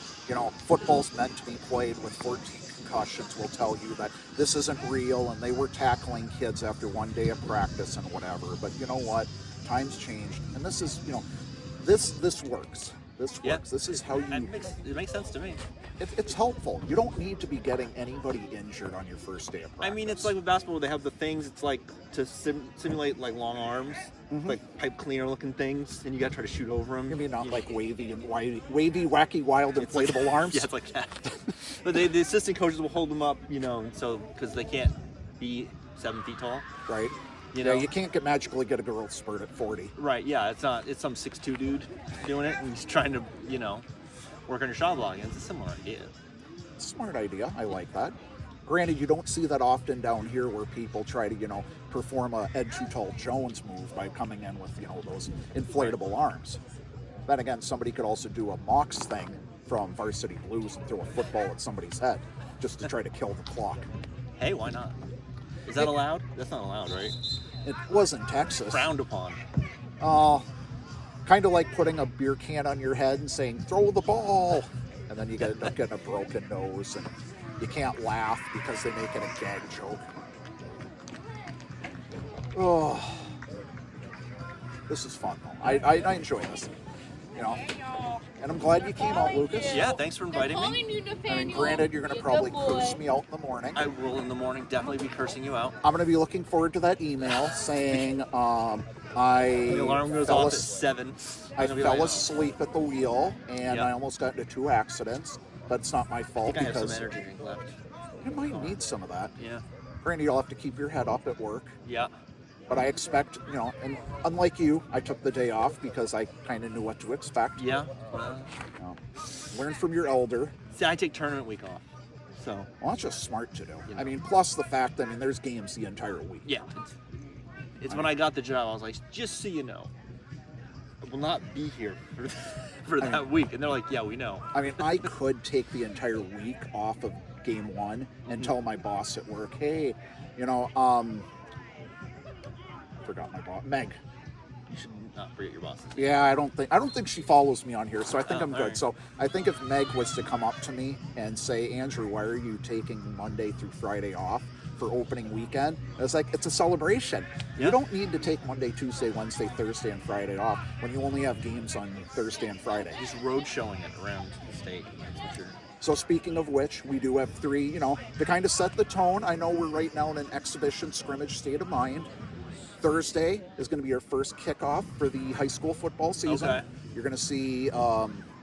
football's meant to be played with 14 concussions will tell you that this isn't real and they were tackling kids after one day of practice and whatever. But you know what? Times changed, and this is, this works. This Yeah. works. This is how you. It makes sense to me. It's helpful. You don't need to be getting anybody injured on your first day of practice. I mean, it's like with basketball, they have the things. It's like to simulate like long arms, like pipe cleaner looking things, and you gotta try to shoot over them. I mean, not like wavy, wacky, wild, inflatable arms. Yeah, it's like that. But the assistant coaches will hold them up, so because they can't be 7 feet tall. Right. Yeah, you can't magically get a growth spurt at 40. Right. Yeah, it's some 6'2" dude doing it, and he's trying to, work on your shot blocking. It's a similar idea. Smart idea. I like that. Granted, you don't see that often down here where people try to, perform a Ed Too Tall Jones move by coming in with, those inflatable arms. Then again, somebody could also do a Mox thing from Varsity Blues and throw a football at somebody's head just to try to kill the clock. Hey, why not? Is that allowed? That's not allowed, right? It was in Texas. Frowned upon. Kind of like putting a beer can on your head and saying, throw the ball. And then you end up getting a broken nose and you can't laugh because they make it a gag joke. Oh, this is fun though. I enjoy this, and I'm glad you came out, Lucas. Yeah, thanks for inviting me. I mean, granted, you're going to probably curse me out in the morning. I will in the morning definitely be cursing you out. I'm going to be looking forward to that email saying The alarm goes off at 7. I fell asleep at the wheel and I almost got into 2 accidents, but it's not my fault I think I have because some energy drink left. you might need some of that. Yeah. Granted, you'll have to keep your head up at work. Yeah. But I expect, and unlike you, I took the day off because I kind of knew what to expect. Yeah. Learn from your elder. See, I take tournament week off. So. Well, that's just smart to do. I mean, plus the fact that, there's games the entire week. Yeah. It's when I got the job, I was like, just so you know, I will not be here for that week. And they're like, yeah, we know. I mean, I could take the entire week off of game 1 and tell my boss at work, hey, forgot my boss, Meg. You should not forget your bosses. Yeah, I don't think she follows me on here, so I think I'm good. Right. So I think if Meg was to come up to me and say, Andrew, why are you taking Monday through Friday off for opening weekend? I was like, it's a celebration. Yeah. You don't need to take Monday, Tuesday, Wednesday, Thursday, and Friday off when you only have games on Thursday and Friday. Just road showing it around the state. That's for sure. So speaking of which, we do have 3, to kind of set the tone. I know we're right now in an exhibition scrimmage state of mind. Thursday is going to be your first kickoff for the high school football season. Okay. You're going to see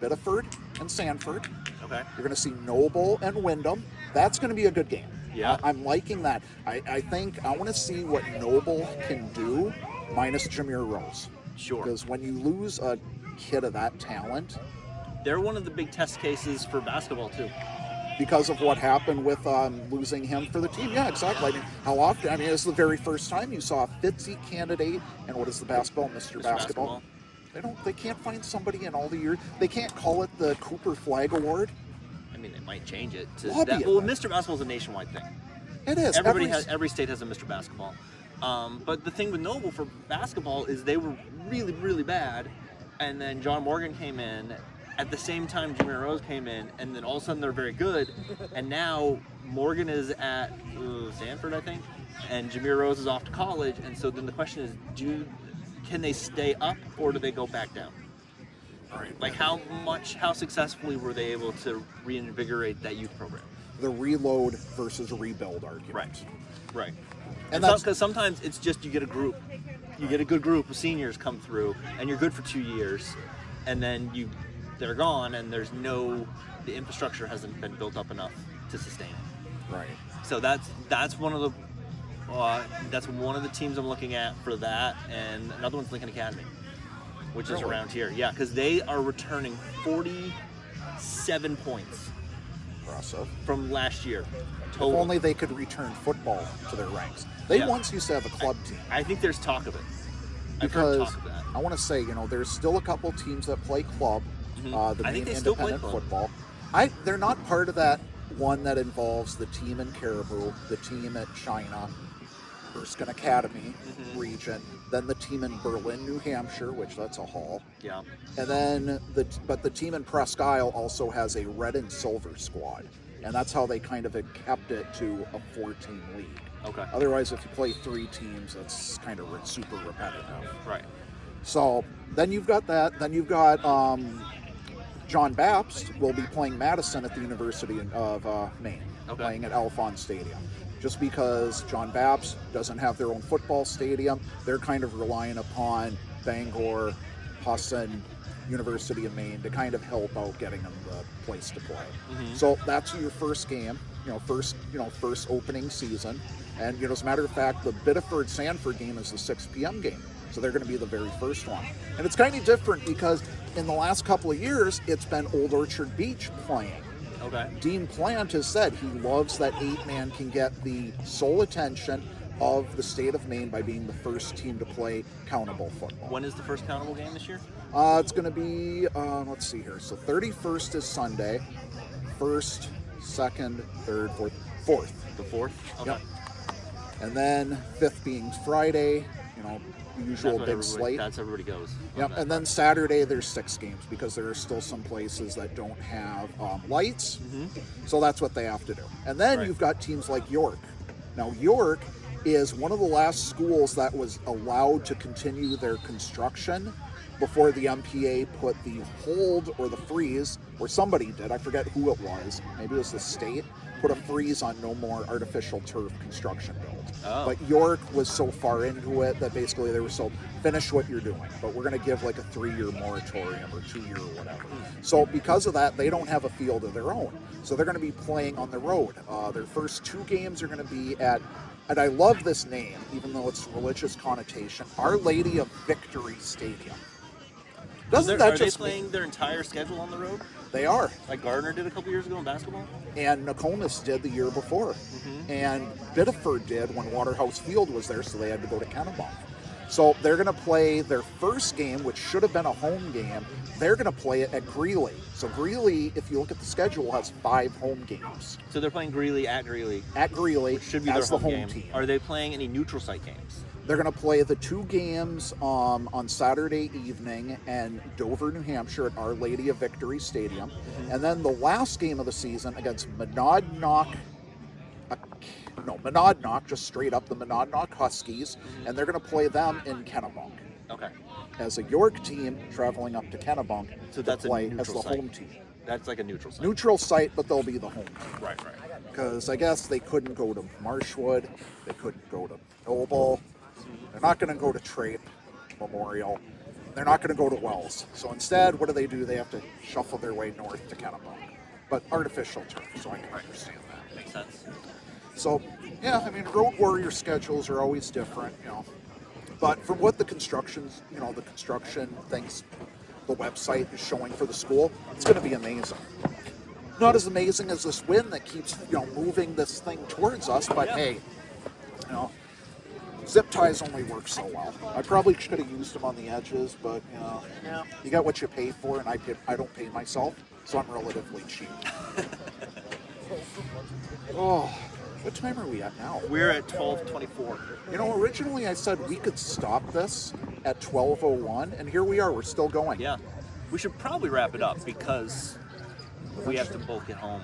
Biddeford and Sanford. Okay. You're going to see Noble and Wyndham. That's going to be a good game. Yeah. I'm liking that. I think I want to see what Noble can do minus Jameer Rose. Sure. Because when you lose a kid of that talent, They're one of the big test cases for basketball, too. because of what happened with losing him for the team. Yeah, exactly. I mean, how often? I mean, this is the very first time you saw a Fitzy candidate, and what is the basketball? Mr. Basketball. They can't find somebody in all the years. They can't call it the Cooper Flag Award. I mean, they might change it to Lobby that. it, Well, man. Mr. Basketball is a nationwide thing. It is. Every state has a Mr. Basketball. But the thing with Noble for basketball is they were really, really bad, and then John Morgan came in at the same time Jameer Rose came in, and then all of a sudden they're very good, and now Morgan is at Sanford, I think, and Jameer Rose is off to college, and so then the question is, can they stay up or do they go back down? All right. Like how successfully were they able to reinvigorate that youth program? The reload versus rebuild argument. Right. And And because sometimes it's just you get a good group of seniors come through, and you're good for 2 years, and then they're gone, and the infrastructure hasn't been built up enough to sustain it. Right. So that's one of the teams I'm looking at for that, and another one's Lincoln Academy, which is Really? around here. Yeah, because they are returning 47 points impressive. from last year. If Total. only they could return football to their ranks. They Yeah. once used to have a club team. I think there's talk of it. I've heard Because talk of that. I want to say, there's still a couple teams that play club, the I Maine think they still play independent club. football. They're not part of that one that involves the team in Caribou, the team at China, Erskine Academy region, then the team in Berlin, New Hampshire, which that's a haul. Yeah. And then the team in Presque Isle also has a red and silver squad. And that's how they kind of had kept it to a 4-team league. Okay. Otherwise, if you play 3 teams, that's kind of super repetitive. Right. So then you've got that. Then you've got John Bapst will be playing Madison at the University of Maine, playing at Alphonse Stadium. Just because John Bapst doesn't have their own football stadium, they're kind of relying upon Bangor, Hassan, University of Maine to kind of help out getting them the place to play. So that's your first game, first opening season. And as a matter of fact, the Biddeford-Sanford game is the 6 p.m. game. So they're going to be the very first one. And it's kind of different because in the last couple of years, it's been Old Orchard Beach playing. Okay. Dean Plant has said he loves that 8-man can get the sole attention of the state of Maine by being the first team to play countable football. When is the first countable game this year? It's going to be, let's see here. So 31st is Sunday. 1st, 2nd, 3rd, 4th. 4th. The 4th? Okay. Yep. And then 5th being Friday, usual big slate. That's everybody goes. Yep, and then Saturday there's 6 games because there are still some places that don't have lights, so that's what they have to do. And then you've got teams like York. Now York is one of the last schools that was allowed to continue their construction before the MPA put the hold or the freeze, or somebody did, I forget who it was, maybe it was the state, put a freeze on no more artificial turf construction build. Oh. But York was so far into it that basically they were so, finish what you're doing, but we're going to give like a 3-year moratorium or 2-year or whatever. So because of that, they don't have a field of their own. So they're going to be playing on the road. Their first 2 games are going to be at, and I love this name, even though it's religious connotation, Our Lady of Victory Stadium. Doesn't that are just they playing their entire schedule on the road? They are. Like Gardner did a couple years ago in basketball? And Nokomis did the year before. And Biddeford did when Waterhouse Field was there, so they had to go to Kennebunk. So they're going to play their first game, which should have been a home game. They're going to play it at Greeley. So Greeley, if you look at the schedule, has 5 home games. So they're playing Greeley at Greeley. At Greeley, Which should be as their the home home game. team. Are they playing any neutral site games? They're going to play the 2 games on Saturday evening in Dover, New Hampshire at Our Lady of Victory Stadium. And then the last game of the season against Monadnock, just straight up the Monadnock Huskies. And they're going to play them in Kennebunk. Okay. As a York team traveling up to Kennebunk So to that's a play as neutral the site. home team. That's like a neutral site. Neutral site, but they'll be the home team. Right. Because I guess they couldn't go to Marshwood, they couldn't go to Noble, they're not going to go to Trape Memorial, they're not going to go to Wells. So instead, what do? They have to shuffle their way north to Kennebunk. But artificial turf, so I can understand that. Makes sense. So, yeah, I mean, Road Warrior schedules are always different, But from what the construction thinks the website is showing for the school, it's going to be amazing. Not as amazing as this wind that keeps, moving this thing towards us, but hey, zip ties only work so well. I probably should have used them on the edges, but, you got what you pay for, and I don't pay myself, so I'm relatively cheap. Oh, what time are we at now? We're at 12:24. Originally I said we could stop this at 12:01, and here we are. We're still going. Yeah. We should probably wrap it up because we have to both get home.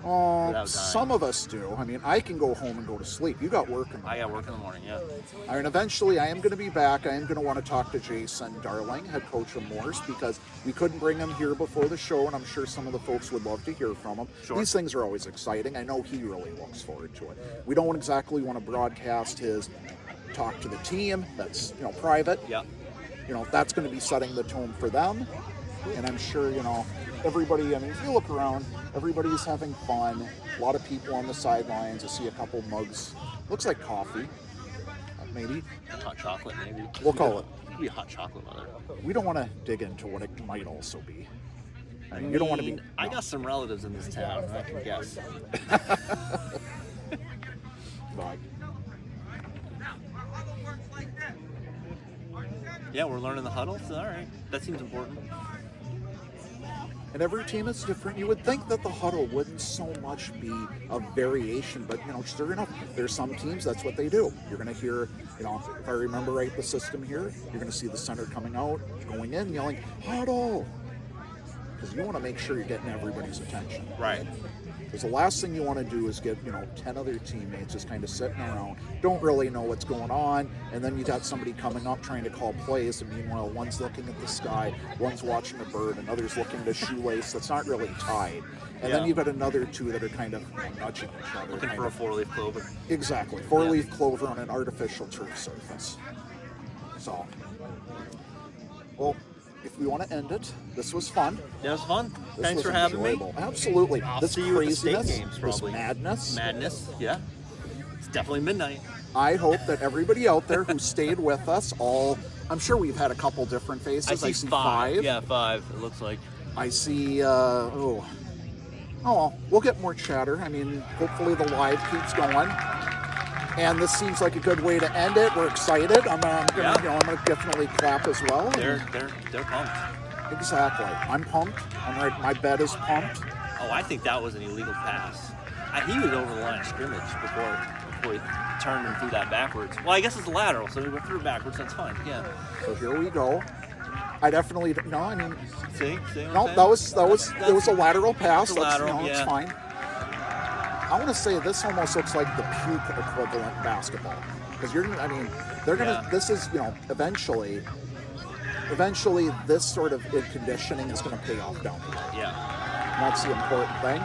without dying. Some of us do. I mean, I can go home and go to sleep. You got work in the I got work in the morning, yeah. I mean, eventually I am going to be back. I am going to want to talk to Jason Darling, head coach of Morse, because we couldn't bring him here before the show, and I'm sure some of the folks would love to hear from him. Sure. These things are always exciting. I know he really looks forward to it. We don't exactly want to broadcast his talk to the team. That's, private. Yeah. That's going to be setting the tone for them. And I'm sure, everybody, I mean, if you look around, everybody's having fun. A lot of people on the sidelines. I see a couple mugs. Looks like coffee, maybe. Hot chocolate, maybe. We'll call it. It could be hot chocolate weather. We don't want to dig into what it might also be. I mean, you don't want to be. I got some relatives in this town, I can guess. But Yeah, we're learning the huddle, so all right. That seems important. and every team is different. You would think that the huddle wouldn't so much be a variation, but sure enough, there's some teams that's what they do. You're going to hear, if I remember right, the system here, you're going to see the center coming out, going in, yelling huddle, because you want to make sure you're getting everybody's attention. Right. Because the last thing you want to do is get 10 other teammates just kind of sitting around, don't really know what's going on, and then you got somebody coming up trying to call plays, and meanwhile one's looking at the sky, one's watching a bird, another's looking at a shoelace that's not really tied, and then you've got another two that are kind of nudging each other. Looking for a four-leaf clover. Exactly, four-leaf clover on an artificial turf surface. So, well, if we want to end it, this was fun. Yeah, it was fun. This Thanks was for having enjoyable. me. Absolutely. I'll This see you at the state craziness, games, this probably. madness. Yeah. It's definitely midnight. I hope that everybody out there who stayed with us, I'm sure we've had a couple different faces. I see five. Yeah, 5, it looks like. I see, well, we'll get more chatter. I mean, hopefully the live keeps going. And this seems like a good way to end it. We're excited. I'm gonna definitely clap as well. They're pumped. Exactly. I'm pumped. I'm right. My bed is pumped. Oh, I think that was an illegal pass. He was over the line of scrimmage before he turned and threw that backwards. Well, I guess it's a lateral, so he went through backwards. That's fine. Yeah. So here we go. I definitely no. I mean, See? no. That was it was a lateral pass. It's a lateral, It's yeah. fine. I want to say this almost looks like the puke equivalent basketball, because they're gonna. Yeah. This is eventually this sort of conditioning is going to pay off down the road. Yeah. And that's the important thing.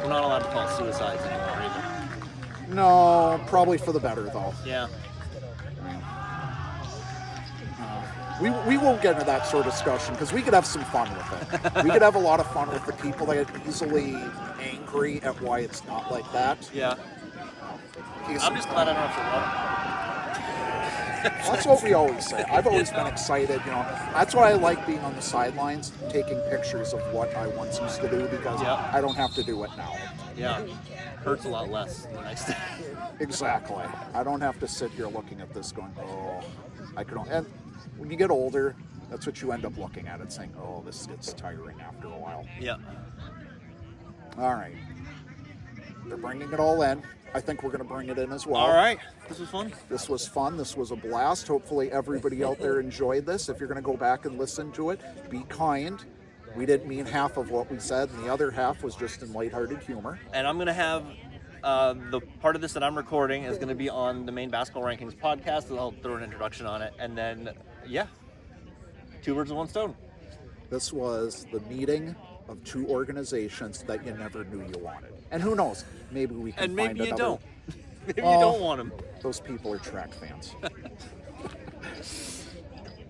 We're not allowed to call suicides anymore either. No, probably for the better though. Yeah. We won't get into that sort of discussion because we could have some fun with it. We could have a lot of fun with the people that get easily angry at why it's not like that. Yeah. I'm just glad I don't have to run. That's what we always say. I've always been excited, That's why I like being on the sidelines, taking pictures of what I once used to do because I don't have to do it now. Yeah. Hurts a lot less the next day. Exactly. I don't have to sit here looking at this going, oh, I could only. And when you get older, that's what you end up looking at it, saying, oh, this gets tiring after a while. Yeah. All right. They're bringing it all in. I think we're going to bring it in as well. All right. This was fun. This was fun. This was a blast. Hopefully everybody out there enjoyed this. If you're going to go back and listen to it, be kind. We didn't mean half of what we said, and the other half was just in lighthearted humor. And I'm going to have the part of this that I'm recording is going to be on the Maine Basketball Rankings podcast, so I'll throw an introduction on it. And then, 2 birds with one stone. This was the meeting of two organizations that you never knew you wanted. And who knows, maybe we can And find maybe you another. don't. Maybe you don't want them. Those people are track fans.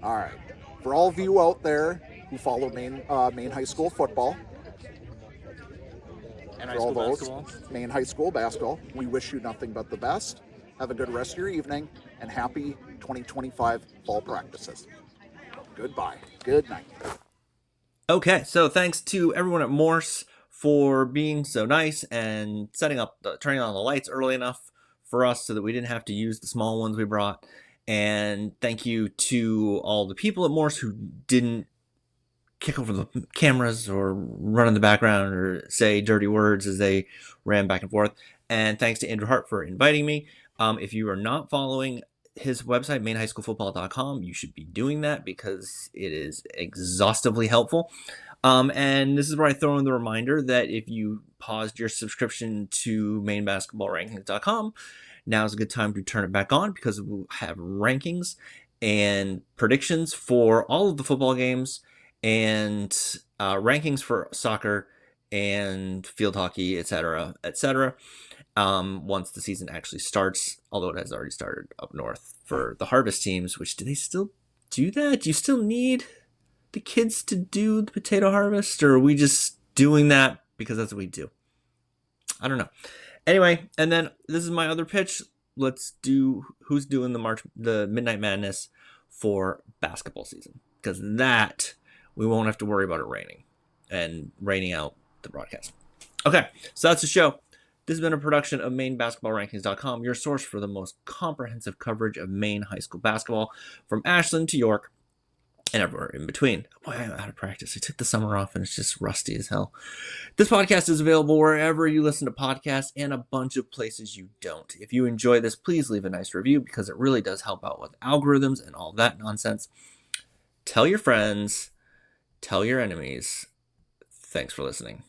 All right. For all of you out there who follow Maine High School football, And for high all school those, basketball. Maine High School basketball, we wish you nothing but the best. Have a good rest of your evening, and happy 2025 fall practices. Goodbye. Good night. Okay, so thanks to everyone at Morse for being so nice and turning on the lights early enough for us so that we didn't have to use the small ones we brought. And thank you to all the people at Morse who didn't kick over the cameras or run in the background or say dirty words as they ran back and forth. And thanks to Andrew Hart for inviting me. If you are not following his website, mainhighschoolfootball.com, you should be doing that because it is exhaustively helpful. And this is where I throw in the reminder that if you paused your subscription to mainbasketballrankings.com, now is a good time to turn it back on because we'll have rankings and predictions for all of the football games and rankings for soccer and field hockey, etc., etc. Once the season actually starts, although it has already started up north for the harvest teams, which do they still do that? Do you still need the kids to do the potato harvest, or are we just doing that because that's what we do? I don't know. Anyway, and then this is my other pitch. Let's do who's doing the Midnight Madness for basketball season, because that we won't have to worry about it raining. and rating out the broadcast. Okay, so that's the show. This has been a production of MaineBasketballRankings.com, your source for the most comprehensive coverage of Maine high school basketball, from Ashland to York and everywhere in between. Boy, I'm out of practice. I took the summer off and it's just rusty as hell. This podcast is available wherever you listen to podcasts and a bunch of places you don't. If you enjoy this, please leave a nice review because it really does help out with algorithms and all that nonsense. Tell your friends, tell your enemies. Thanks for listening.